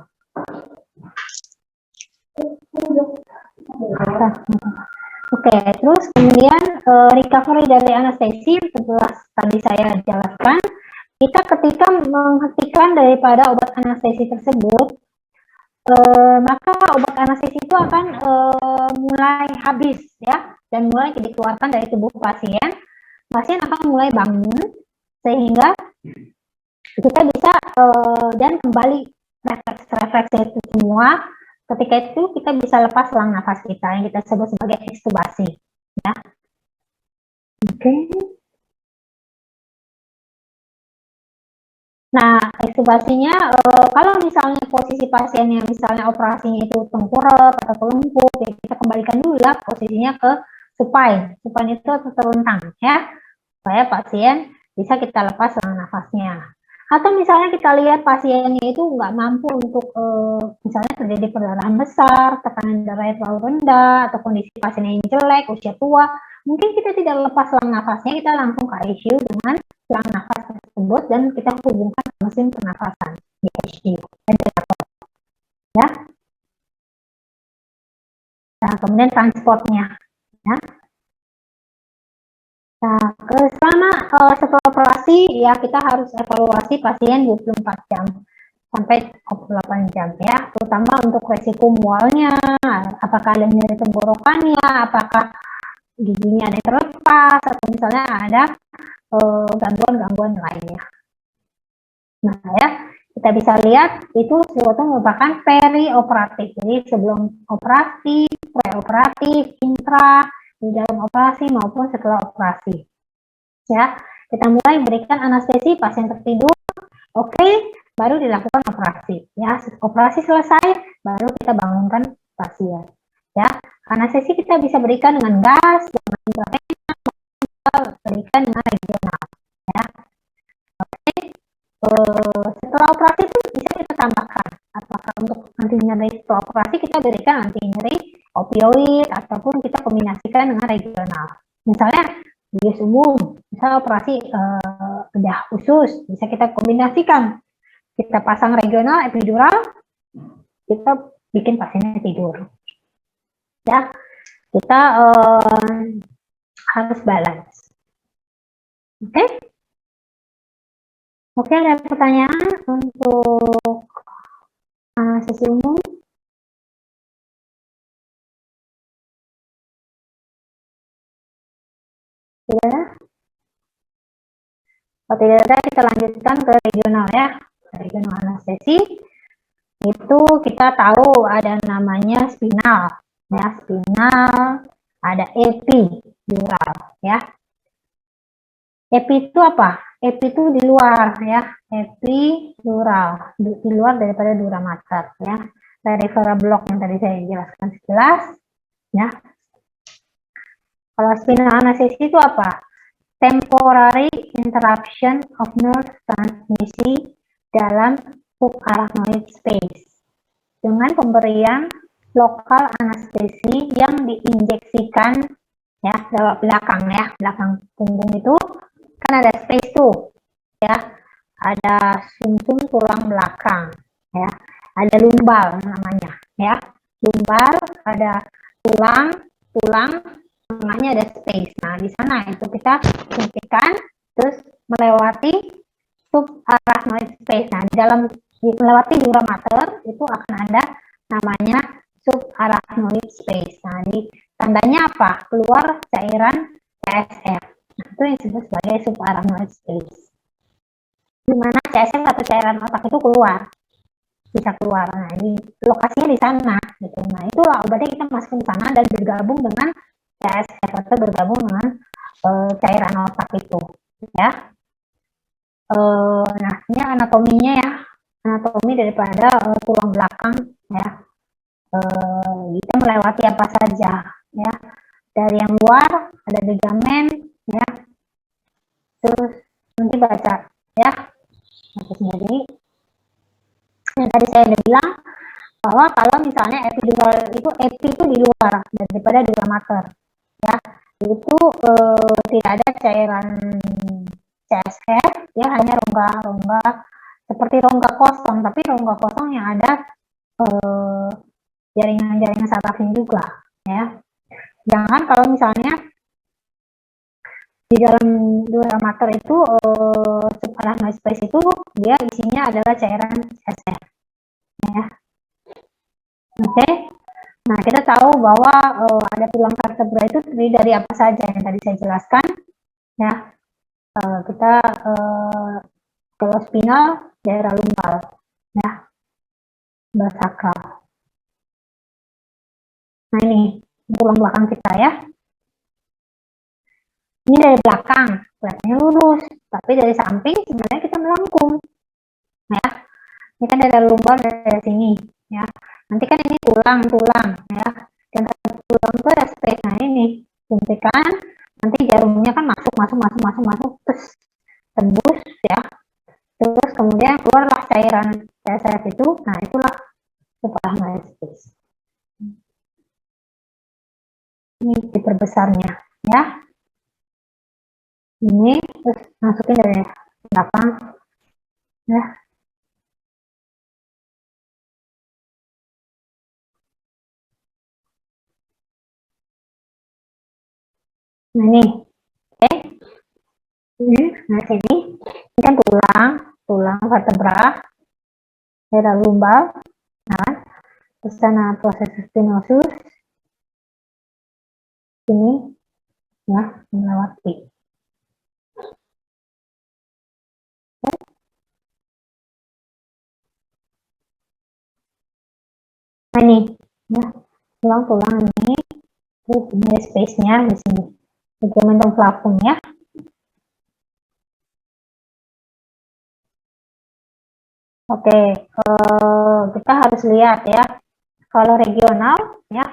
Oke, terus kemudian recovery dari anestesi setelah tadi saya jelaskan, kita ketika menghentikan daripada obat anestesi tersebut, maka obat anestesi itu akan mulai habis ya, dan mulai dikeluarkan dari tubuh pasien. Pasien akan mulai bangun sehingga kita bisa dan kembali refleks itu semua. Ketika itu kita bisa lepas selang nafas kita yang kita sebut sebagai ekstubasi, ya. Oke. Nah, ekstubasinya kalau misalnya posisi pasiennya misalnya operasinya itu tengkurap atau telungkup, ya kita kembalikan dulu lah posisinya ke supine. Supine itu terlentang ya, supaya pasien bisa kita lepas selang nafasnya. Atau misalnya kita lihat pasiennya itu nggak mampu untuk misalnya terjadi perdarahan besar, tekanan darahnya terlalu rendah, atau kondisi pasiennya yang jelek, usia tua, mungkin kita tidak lepas selang nafasnya, kita langsung ke ICU dengan selang nafas tersebut dan kita hubungkan ke mesin pernafasan di ICU, ventilator, ya. Nah, kemudian transportnya, ya. Nah, selama setelah operasi ya kita harus evaluasi pasien 24 jam sampai 28 jam ya, terutama untuk resiko mualnya, apakah ada nyeri tenggorokannya, apakah giginya ada yang terlepas, atau misalnya ada gangguan-gangguan lainnya. Nah ya, kita bisa lihat itu suatu merupakan perioperatif, jadi sebelum operasi, preoperatif, intra, di dalam operasi maupun setelah operasi. Ya, kita mulai berikan anestesi, pasien tertidur. Oke, baru dilakukan operasi. Ya, operasi selesai, baru kita bangunkan pasien. Ya, anestesi kita bisa berikan dengan gas, dengan intravenous, berikan dengan regional. Ya, oke. Setelah operasi itu bisa kita tambahkan. Apakah untuk anti nyeri setelah operasi kita berikan anti nyeri opioid ataupun kita kombinasikan dengan regional. Misalnya bius umum, misal operasi bedah usus, bisa kita kombinasikan. Kita pasang regional, epidural, kita bikin pasiennya tidur. Ya, kita harus balance. Oke? Oke, ada pertanyaan untuk sesi umum? Tidak? Kalau tidak ada, kita lanjutkan ke regional ya. Regional anestesi itu kita tahu ada namanya spinal, ya spinal, ada epidural, ya. Epi itu apa? Epi itu di luar, ya. Epidural, di luar daripada dura mater, ya. Peripheral block yang tadi saya jelaskan sekilas, ya. Kalau spinal anestesi itu apa? Temporary interruption of nerve transmission dalam subarachnoid space dengan pemberian lokal anestesi yang diinjeksikan ya lewat belakang ya, belakang punggung itu kan ada space tuh ya, ada sumsum tulang belakang ya, ada lumbal namanya ya, lumbal ada tulang tengahnya ada space. Nah, di sana itu kita suntikan terus melewati subarachnoid space. Nah, di dalam melewati dura mater itu akan ada namanya subarachnoid space. Nah, di tandanya apa? Keluar cairan CSF. Nah, itu yang disebut sebagai subarachnoid space. Di mana CSF atau cairan otak itu keluar, bisa keluar. Nah, ini lokasinya di sana gitu. Nah, itulah obatnya kita masukin ke sana dan bergabung dengan CSF atau bergabung dengan cairan otak itu ya. Nah, ini anatominya ya, anatomi daripada tulang belakang ya. Kita melewati apa saja ya, dari yang luar ada ligamen ya, terus nanti baca ya sendiri. Yang tadi saya udah bilang bahwa kalau misalnya epidural itu epi itu di luar daripada dura mater ya, itu tidak ada cairan CSF ya, hanya rongga-rongga seperti rongga kosong, tapi rongga kosong yang ada jaringan-jaringan sarafnya juga ya. Jangan kalau misalnya di dalam dura mater itu subarachnoid space itu dia isinya adalah cairan CSF ya. Oke. Nah, kita tahu bahwa ada tulang vertebra itu terdiri dari apa saja yang tadi saya jelaskan ya. Kita kalau spinal daerah lumbal ya, sakral. Nah, ini tulang belakang kita ya. Ini dari belakang kelihatannya lurus, tapi dari samping sebenarnya kita melengkung ya. Ini kan dari lumbal dari sini ya. Nanti kan ini tulang ya, dan tulang itu ada space. Nah, ini suntikan, nanti jarumnya kan masuk terus tembus ya, terus kemudian keluarlah cairan CSF itu. Nah, itulah subarachnoid space. Ini diperbesarnya ya, ini terus masukin dari belakang ya. Nah, ini oke. Nah, sini ini kan tulang vertebra daerah lumbal. Nah, terus sana proses spinosus ini ya, melewati. Nah, ini ya, tulang ini terus ini space-nya di sini, ligamentum flavum ya. Oke, kita harus lihat ya. Kalau regional ya,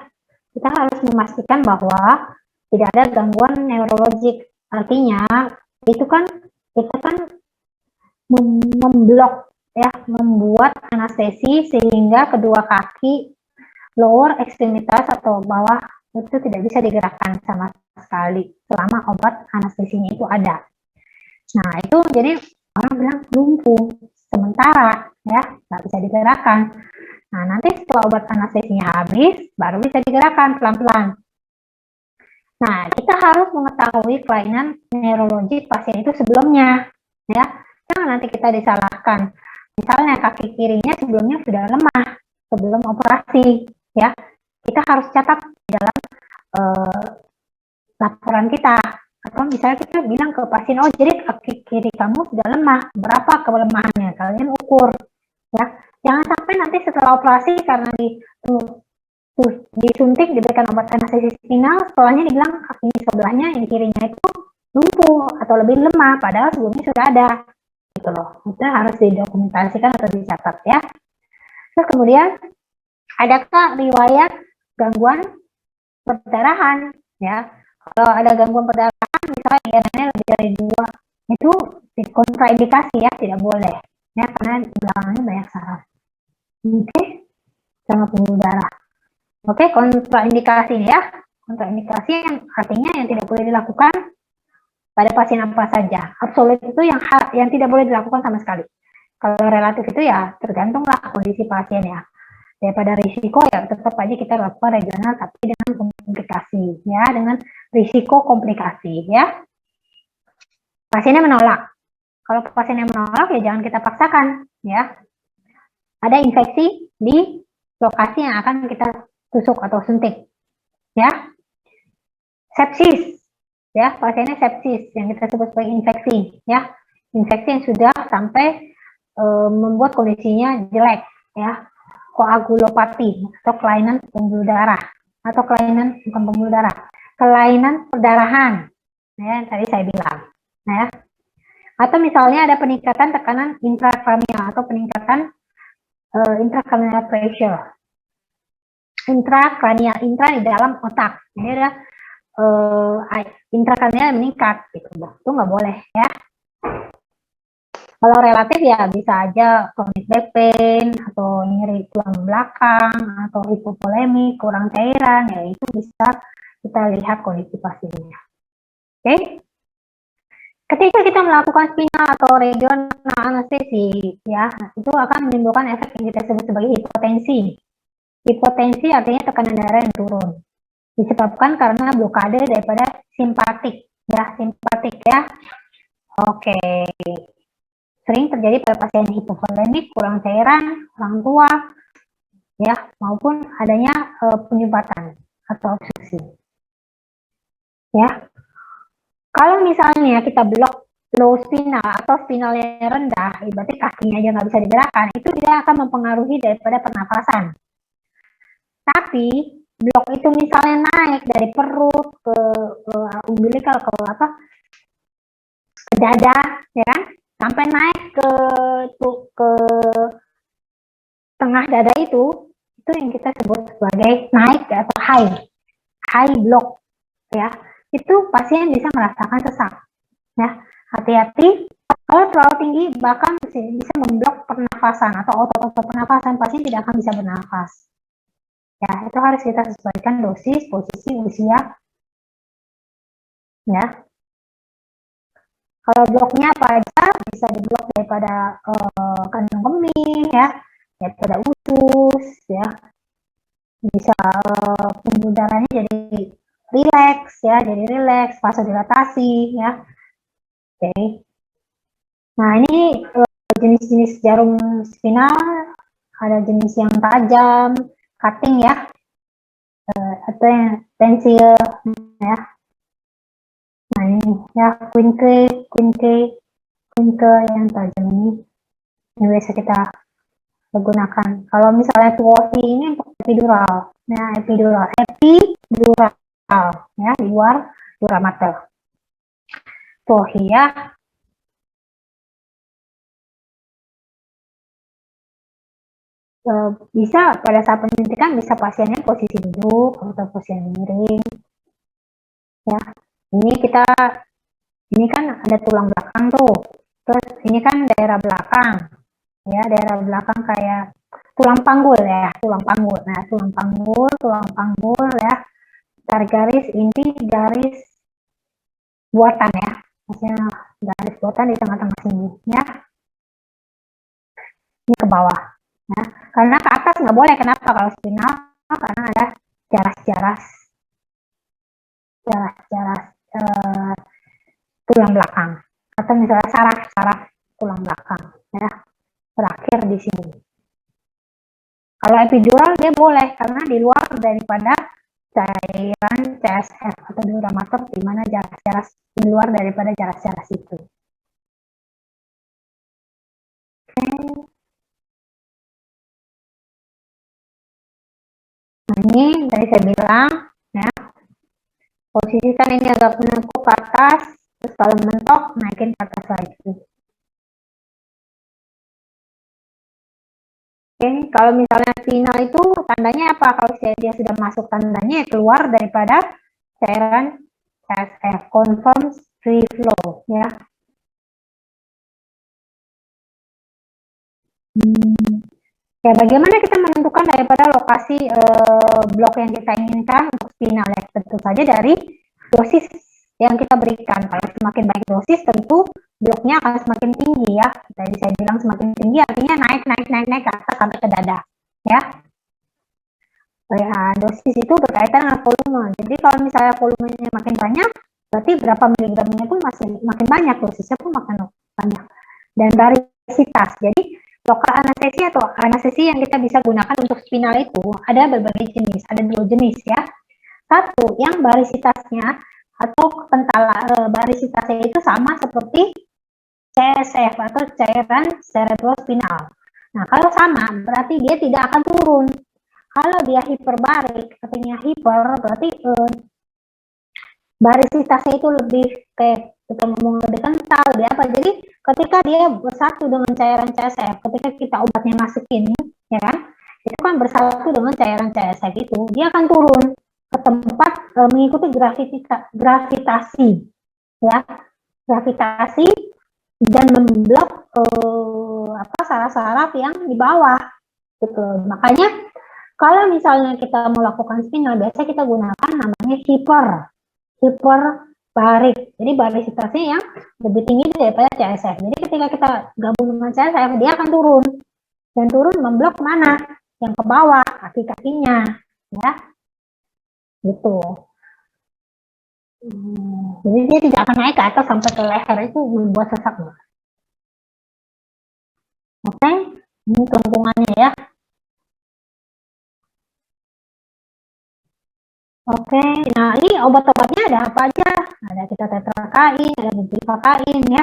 kita harus memastikan bahwa tidak ada gangguan neurologik. Artinya itu kan kita kan memblok ya, membuat anestesi sehingga kedua kaki lower ekstremitas atau bawah itu tidak bisa digerakkan sama sekali selama obat anestesinya itu ada. Nah itu jadi orang bilang lumpuh sementara ya, nggak bisa digerakkan. Nah nanti setelah obat anestesinya habis baru bisa digerakkan pelan-pelan. Nah kita harus mengetahui kelainan neurologis pasien itu sebelumnya ya, jangan nanti kita disalahkan. Misalnya kaki kirinya sebelumnya sudah lemah sebelum operasi ya, kita harus catat di dalam laporan kita. Atau misalnya kita bilang ke pasien, oh jadi kaki kiri kamu sudah lemah, berapa kelemahannya, kalian ukur ya. Jangan sampai nanti setelah operasi karena disuntik diberikan obat anestesi spinal, setelahnya dibilang kaki sebelahnya yang kirinya itu lumpuh atau lebih lemah, padahal sebelumnya sudah ada gitu loh. Itu harus didokumentasikan atau dicatat ya. Terus kemudian adakah riwayat gangguan perdarahan ya? Kalau ada gangguan perdarahan misalnya IRN-nya lebih dari 2 itu kontraindikasi ya, tidak boleh ya, karena belakangnya banyak saraf. Oke, sama pembuluh darah. Oke, kontraindikasi ya. Kontraindikasi yang artinya yang tidak boleh dilakukan pada pasien apa saja. Absolut itu yang tidak boleh dilakukan sama sekali. Kalau relatif itu ya tergantunglah kondisi pasien ya. Daripada risiko ya tetap aja kita lakukan regional tapi dengan komplikasi ya, dengan risiko komplikasi ya. Pasiennya menolak. Kalau pasiennya menolak ya jangan kita paksakan ya. Ada infeksi di lokasi yang akan kita tusuk atau suntik ya. Sepsis ya, pasiennya sepsis yang kita sebut sebagai infeksi ya. Infeksi yang sudah sampai membuat kondisinya jelek ya. Koagulopati atau kelainan pembuluh darah atau kelainan bukan pembuluh darah, kelainan perdarahan ya, yang tadi saya bilang ya. Atau misalnya ada peningkatan tekanan intrakranial atau peningkatan intracranial pressure, intrakranial, intra di dalam otak, ini ada intrakranial meningkat gitu, itu nggak boleh ya. Kalau relatif ya bisa aja chronic back pain atau nyeri tulang belakang atau hipovolemik, kurang cairan, ya itu bisa kita lihat kondisi pasiennya. Oke. Ketika kita melakukan spinal atau regional anestesi, ya itu akan menimbulkan efek yang kita sebut sebagai hipotensi. Hipotensi artinya tekanan darah yang turun, disebabkan karena blokade daripada simpatik, ya. Oke. Sering terjadi pada pasien hipovolemik, kurang cairan, orang tua, ya, maupun adanya penyumbatan atau obstruksi. Ya, kalau misalnya kita blok low spinal atau spinalnya rendah, berarti kakinya aja nggak bisa digerakkan, itu tidak akan mempengaruhi daripada pernapasan. Tapi blok itu misalnya naik dari perut ke umbilical ke dada, ya kan? Sampai naik ke tengah dada itu yang kita sebut sebagai naik atau high block ya. Itu pasien bisa merasakan sesak ya. Hati-hati kalau terlalu tinggi bahkan bisa memblok pernafasan atau otot-otot pernafasan, pasien tidak akan bisa bernafas. Ya, itu harus kita sesuaikan dosis, posisi, usia ya. Kalau bloknya apa aja, bisa diblok daripada kandung kemih ya, daripada usus ya, bisa pembuluh darahnya jadi rileks ya, vasodilatasi ya. Oke. Nah ini jenis-jenis jarum spinal, ada jenis yang tajam, cutting ya, atau yang pensil ya. Nah ini ya Quinque yang tajam ini biasa kita gunakan. Kalau misalnya tuohi ini untuk epidural, nah epidural ya, di luar dura mata. Tuohi ya. bisa pada saat penyuntikan bisa pasiennya posisi duduk atau posisi miring. Ya, ini kan ada tulang belakang tuh. Terus ini kan daerah belakang, ya daerah belakang kayak tulang panggul ya, tulang panggul. Nah, tulang panggul ya. Tarik garis inti, garis buatan ya, maksudnya garis buatan di tengah-tengah sini ya. Ini ke bawah. Ya. Karena ke atas nggak boleh. Kenapa? Kalau spinal, karena ada jaras-jaras tulang belakang atau misalnya saraf tulang belakang ya, terakhir di sini. Kalau epidural dia boleh karena di luar daripada cairan CSF atau diuramator, di mana jaras-jaras di luar daripada jaras-jaras itu. Oke. Nah, ini tadi saya bilang ya, posisikan ini agak menekuk ke atas, terus kalau mentok naikin ke atas lagi. Oke, kalau misalnya spinal itu tandanya apa? Kalau dia sudah masuk, tandanya keluar daripada cairan CSF, confirm free flow ya. Ya, bagaimana kita menentukan daripada lokasi blok yang kita inginkan untuk spinal ya? Tentu saja dari dosis yang kita berikan. Kalau semakin baik dosis, tentu bloknya akan semakin tinggi ya. Tadi saya bilang semakin tinggi artinya naik ke atas sampai ke dada ya. Ya, dosis itu berkaitan dengan volume. Jadi kalau misalnya volumenya makin banyak, berarti berapa miligramnya pun masih makin banyak, dosisnya pun makin banyak. Dan varisitas. Jadi lokal anestesi atau anestesi yang kita bisa gunakan untuk spinal itu ada berbagai jenis, ada 2 jenis ya. Satu, yang varisitasnya atau varisitasnya itu sama seperti CSF atau cairan cerebrospinal. Nah, kalau sama berarti dia tidak akan turun. Kalau dia hiperbarik, artinya hiper, berarti varisitasnya itu lebih kayak kita ngomong lebih kental, lebih apa. Jadi ketika dia bersatu dengan cairan CSF, ketika kita obatnya masukin, ya kan, itu kan bersatu dengan cairan CSF itu, dia akan turun ke tempat mengikuti gravitasi, ya, gravitasi dan memblok saraf-saraf yang di bawah, gitu. Makanya kalau misalnya kita mau lakukan spinal, biasanya kita gunakan namanya hiperbarik. Jadi varisitasnya yang lebih tinggi daripada CSF. Jadi ketika kita gabung dengan CSF, dia akan turun. Dan turun memblok mana? Yang ke bawah, kaki-kakinya. Ya, gitu. Jadi dia tidak akan naik ke atas sampai ke leher, itu membuat sesak. Oke, ini kelengkungannya ya. Oke, nah ini obat-obatnya ada apa aja? Ada kita tetrakain, ada bupivacain ya.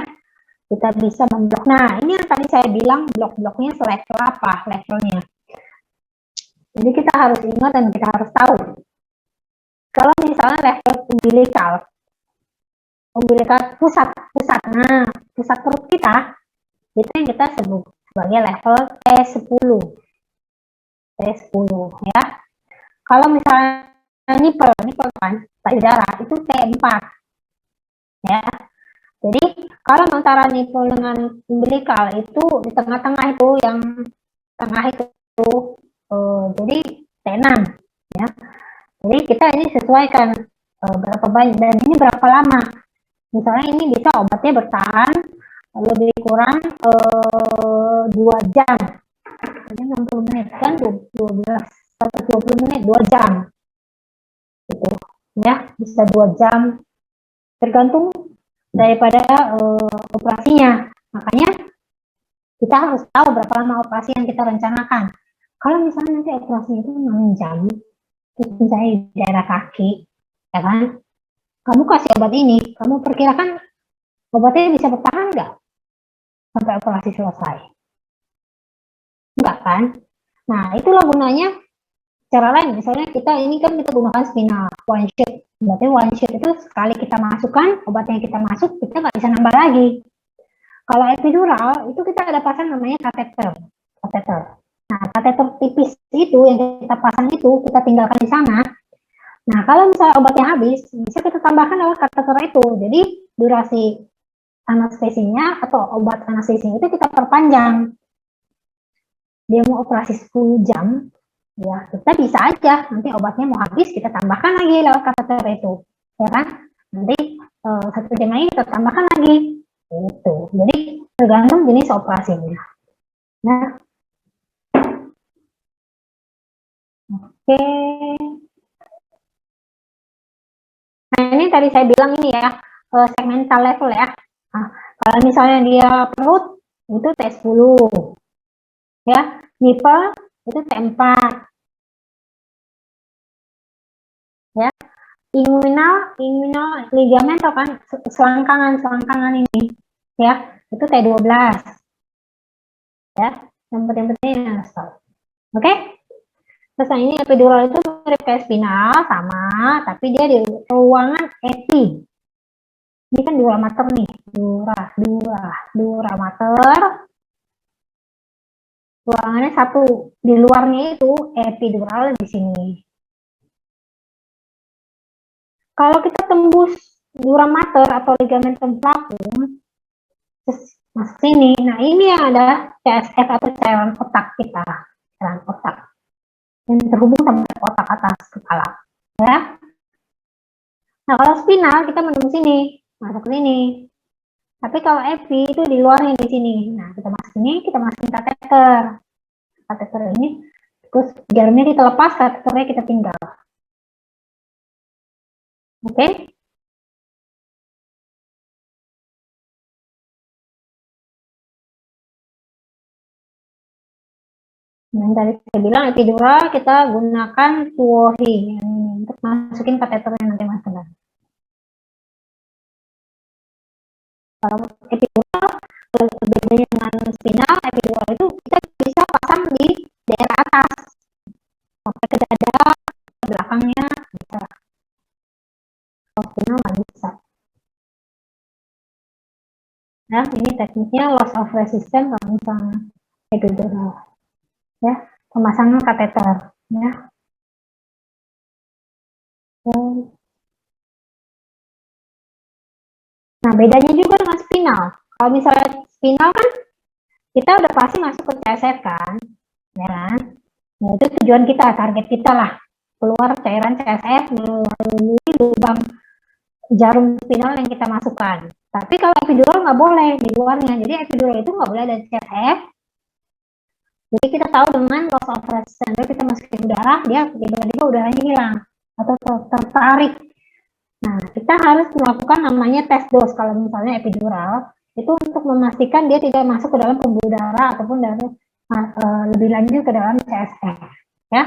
Kita bisa memblok. Nah, ini yang tadi saya bilang blok-bloknya selevel apa levelnya. Jadi kita harus ingat dan kita harus tahu. Kalau misalnya level umbilical pusat. Nah, pusat perut kita itu yang kita sebut sebagai level T10 ya. Kalau misalnya nipple kan payudara itu T4 ya. Jadi kalau antara nipple dengan umbilical itu di tengah-tengah itu, yang tengah itu jadi T6 ya. Jadi kita ini sesuaikan berapa banyak dan ini berapa lama. Misalnya ini bisa obatnya bertahan lebih kurang 2 jam. Jadi 60 menit kan 12 sampai 20 menit 2 jam. Gitu. Ya, bisa 2 jam tergantung daripada operasinya. Makanya kita harus tahu berapa lama operasi yang kita rencanakan. Kalau misalnya nanti operasi itu 6 jam, terus misalnya di daerah kaki, ya kan, kamu kasih obat ini, kamu perkirakan obatnya bisa bertahan nggak sampai operasi selesai? Enggak kan? Nah, itulah gunanya cara lain. Misalnya kita gunakan spinal one shot. Berarti one shot itu sekali kita masukkan, obatnya kita masuk, kita nggak bisa nambah lagi. Kalau epidural, itu kita ada pasang namanya kateter. Nah, kateter tipis itu yang kita pasang itu kita tinggalkan di sana. Nah, kalau misalnya obatnya habis, bisa kita tambahkan lewat kateter itu. Jadi durasi anestesinya atau obat anestesinya itu kita perpanjang. Dia mau operasi 10 jam, ya kita bisa aja nanti obatnya mau habis kita tambahkan lagi lewat kateter itu, ya kan? Nanti 1 jam lagi kita tambahkan lagi. Itu. Jadi tergantung jenis operasinya. Nah, oke. Nah, ini tadi saya bilang ini ya, segmental level ya. Nah, kalau misalnya dia perut, itu T10. Ya, nipple itu T4. Ya, inguinal ligamen atau kan selangkangan ini. Ya, itu T12. Ya, yang penting harus tahu. Oke? Terus yang ini epidural itu mirip kayak spinal, sama, tapi dia di ruangan epi. Ini kan dura mater nih, dura mater. Ruangannya satu, di luarnya itu epidural di sini. Kalau kita tembus dura mater atau ligamen templacum, terus masuk sini. Nah, ini yang ada CSF atau cairan otak kita, cairan otak yang terhubung sama otak atas kepala. Ya. Nah, kalau spinal kita menembus sini, masuk sini. Tapi kalau epi itu di luarnya di sini. Nah, kita masuk sini, kita masukin kateter. Kateter ini, terus jarumnya kita lepas, kateternya kita tinggal. Oke? Dan tadi saya bilang epidural kita gunakan tuohi untuk masukin kateternya nanti mas teman. Kalau epidural bedanya dengan spinal, epidural itu kita bisa pasang di daerah atas sampai ke dada, ke belakangnya bisa. Kalau spinal nggak bisa. Nah, ini tekniknya loss of resistance kalau misalnya epidural. Ya, pemasangan kateter. Ya. Nah, bedanya juga dengan spinal. Kalau misalnya spinal kan kita udah pasti masuk ke CSF kan, ya kan? Nah, itu tujuan kita, target kita lah. Keluar cairan CSF melalui lubang jarum spinal yang kita masukkan. Tapi kalau epidural nggak boleh di luarnya. Jadi epidural itu nggak boleh ada CSF. Jadi kita tahu dengan loss of resistance, kita masukin udara, dia tiba-tiba udaranya hilang atau tertarik. Nah, kita harus melakukan namanya tes dos kalau misalnya epidural, itu untuk memastikan dia tidak masuk ke dalam pembuluh darah ataupun dari lebih lanjut ke dalam CSF. Ya,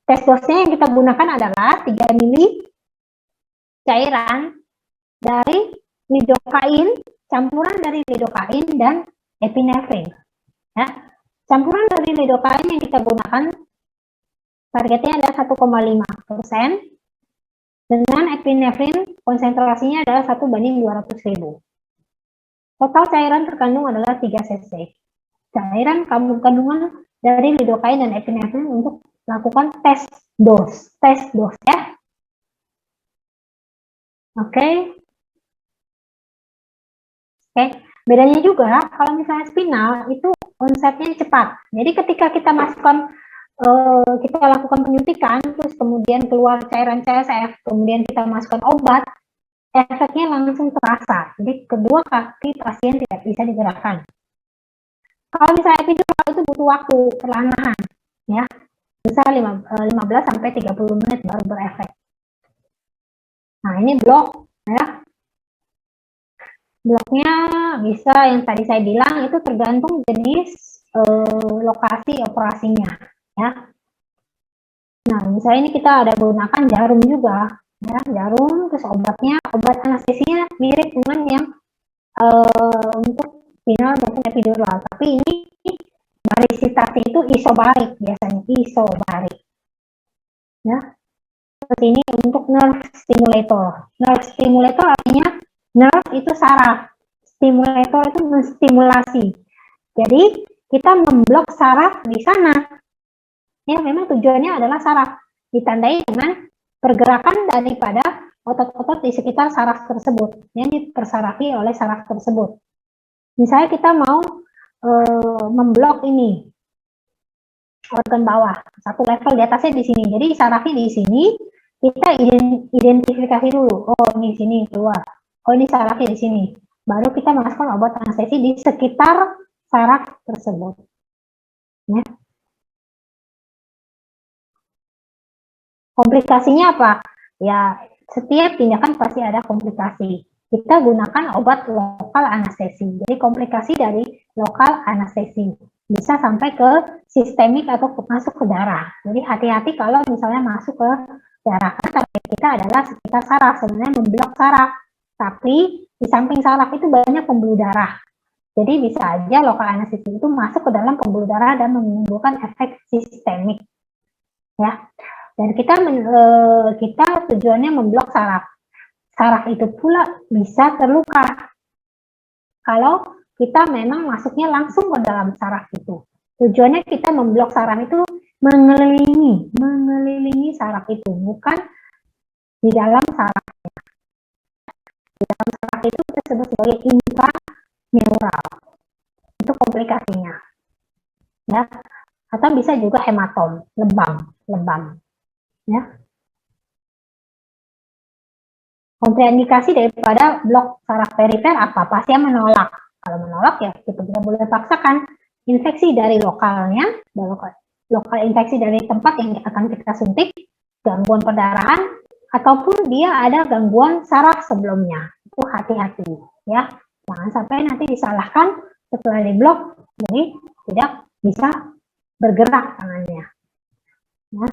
tes dosnya yang kita gunakan adalah 3 mili cairan dari lidocain, campuran dari lidocain dan epinefrin. Ya, campuran dari lidocain yang kita gunakan targetnya adalah 1,5%. Dengan epinefrin konsentrasinya adalah 1:200.000. Total cairan terkandung adalah 3 cc. Cairan kandungan dari lidocain dan epinefrin untuk lakukan tes dos ya. Oke. Bedanya juga kalau misalnya spinal itu onsetnya cepat. Jadi ketika kita masukkan kita lakukan penyuntikan, terus kemudian keluar cairan CSF, kemudian kita masukkan obat, efeknya langsung terasa. Jadi kedua kaki pasien tidak bisa digerakkan. Kalau misalnya epidural itu butuh waktu perlahan-lahan, ya, bisa 15-30 menit baru berefek. Nah, ini blok, ya. Bloknya bisa yang tadi saya bilang itu tergantung jenis lokasi operasinya. Ya. Nah, misalnya ini kita ada gunakan jarum juga, ya, jarum, terus obat anestesinya mirip dengan yang untuk spinal maupun epidural, tapi ini barisitasi itu isobarik biasanya, isobarik. Ya, seperti ini untuk nerve stimulator. Nerve stimulator artinya nerve itu saraf, stimulator itu menstimulasi. Jadi kita memblok saraf di sana. Ya, memang tujuannya adalah saraf, ditandai dengan pergerakan daripada otot-otot di sekitar saraf tersebut yang dipersarafi oleh saraf tersebut. Misalnya kita mau memblok ini organ bawah, satu level di atasnya di sini. Jadi sarafnya di sini, kita identifikasi dulu. Oh, ini sini keluar. Oh, ini sarafnya di sini. Baru kita masukkan obat anestesi di sekitar saraf tersebut. Ya. Komplikasinya apa? Ya, setiap tindakan pasti ada komplikasi. Kita gunakan obat lokal anestesi. Jadi komplikasi dari lokal anestesi bisa sampai ke sistemik atau masuk ke darah. Jadi hati-hati kalau misalnya masuk ke darah. Karena target kita adalah sekitar saraf, sebenarnya memblok saraf. Tapi di samping saraf itu banyak pembuluh darah. Jadi bisa aja lokal anestesi itu masuk ke dalam pembuluh darah dan menimbulkan efek sistemik. Ya. Dan kita tujuannya memblok saraf. Saraf itu pula bisa terluka kalau kita memang masuknya langsung ke dalam saraf itu. Tujuannya kita memblok saraf itu mengelilingi saraf itu, bukan di dalam saraf. Di dalam saraf itu disebut sebagai intraneural. Itu komplikasinya. Ya. Atau bisa juga hematom, lebam. Ya. Kontraindikasi daripada blok saraf perifer apa? Pasien menolak. Kalau menolak ya kita tidak boleh paksakan. Infeksi dari lokalnya, lokal infeksi dari tempat yang akan kita suntik, gangguan perdarahan, ataupun dia ada gangguan saraf sebelumnya. Itu hati-hati ya. Jangan sampai nanti disalahkan setelah diblok, jadi tidak bisa bergerak tangannya. Ya.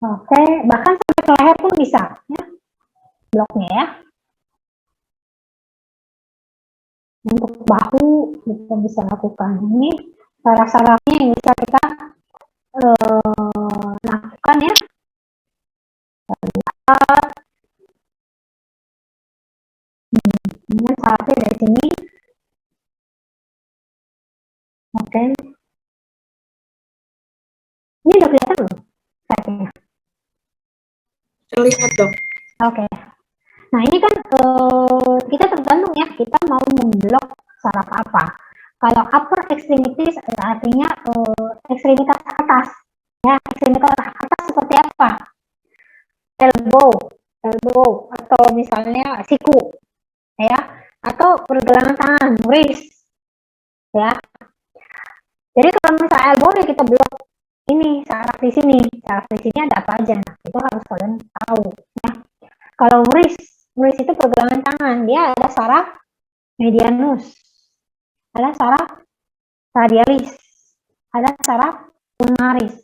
Oke, bahkan sampai ke leher pun bisa, ya, bloknya ya. Untuk bahu kita bisa lakukan ini saraf-sarafnya yang bisa kita lakukan ya. Ini sarafnya dari sini. Oke. Ini udah kelihatan belum? Sarafnya. Terlihat dok. Oke. Nah ini kan kita tergantung ya, kita mau memblok saraf apa. Kalau upper extremities artinya ekstremitas atas. Ya, ekstremitas atas seperti apa? Elbow atau misalnya siku, ya, atau pergelangan tangan, wrist, ya. Jadi kalau misalnya elbow ya kita blok ini saraf di sini ada apa aja, nah, itu harus kalian tahu, ya. Kalau wrist itu pergelangan tangan, dia ada saraf medianus, ada saraf radialis, ada saraf ulnaris.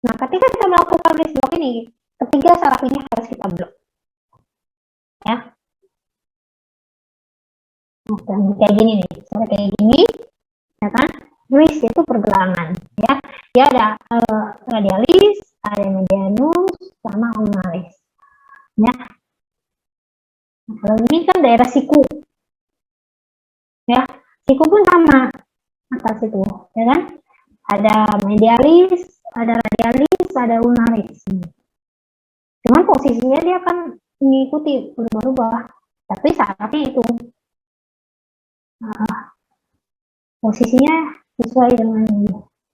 Nah, ketika kita melakukan wrist block ini, ketiga saraf ini harus kita blok, ya. Nah, kayak gini nih, misalnya kayak gini, ya kan? Wrist itu pergelangan, ya. Dia ada radialis, ada medianus, sama ulnaris, ya. Nah, kalau ini kan daerah siku, ya. Siku pun sama atas itu, ya kan? Ada medialis, ada radialis, ada ulnaris. Cuman posisinya dia kan mengikuti berubah-ubah, tapi sarafnya itu posisinya sesuai dengan ini.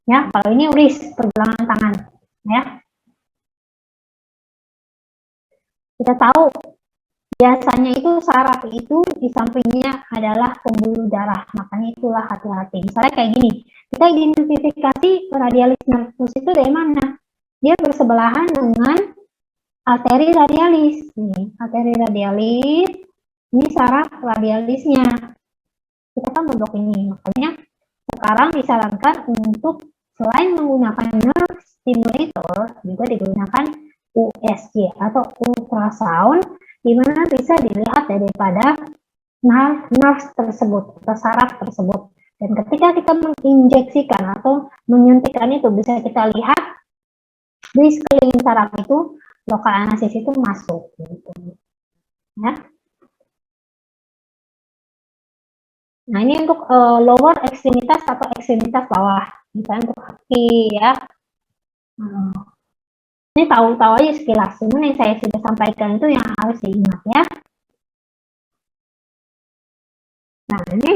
Ya, kalau ini wrist pergelangan tangan, ya. Kita tahu biasanya itu saraf itu di sampingnya adalah pembuluh darah, makanya itulah hati-hati. Misalnya kayak gini, kita identifikasi radialis nervus itu dari mana? Dia bersebelahan dengan arteri radialis. Nih, arteri radialis, ini saraf radialisnya. Kita kan memblok ini, makanya sekarang disarankan untuk selain menggunakan nerve stimulator, juga digunakan USG atau ultrasound, di mana bisa dilihat daripada nerve tersebut atau saraf tersebut. Dan ketika kita menginjeksikan atau menyuntikkan itu, bisa kita lihat di sekeliling saraf itu lokal anestesi itu masuk, gitu. Ya. Nah, ini untuk lower ekstremitas atau ekstremitas bawah. Misalnya untuk kaki ya. Nah, ini tahu-tahu aja sekilas. Cuman yang saya sudah sampaikan itu yang harus diingat ya. Nah, ini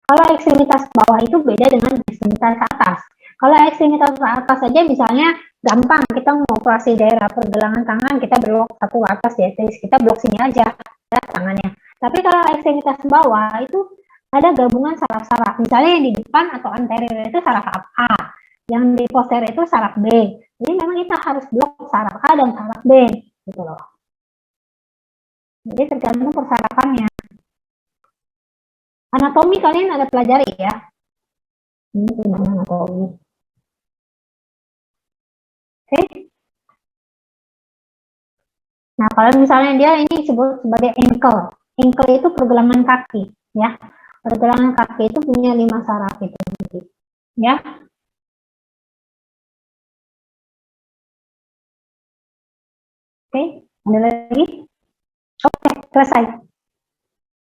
kalau ekstremitas bawah itu beda dengan ekstremitas atas. Kalau ekstremitas atas saja misalnya gampang, kita mau operasi daerah pergelangan tangan, kita belok satu ke atas ya, kita blok sini aja ya, tangannya. Tapi kalau ekstremitas bawah itu ada gabungan saraf-saraf. Misalnya yang di depan atau anterior itu saraf A, yang di posterior itu saraf B. Jadi memang kita harus blok saraf A dan saraf B gitu loh. Jadi tergantung persarafannya. Anatomi kalian ada pelajari ya. Ini gimana anatomi. Oke. Nah, kalau misalnya dia ini disebut sebagai ankle. Ankle itu pergelangan kaki, ya. Pergelangan kaki itu punya 5 saraf itu, ya. Oke, ada lagi? Oke, selesai.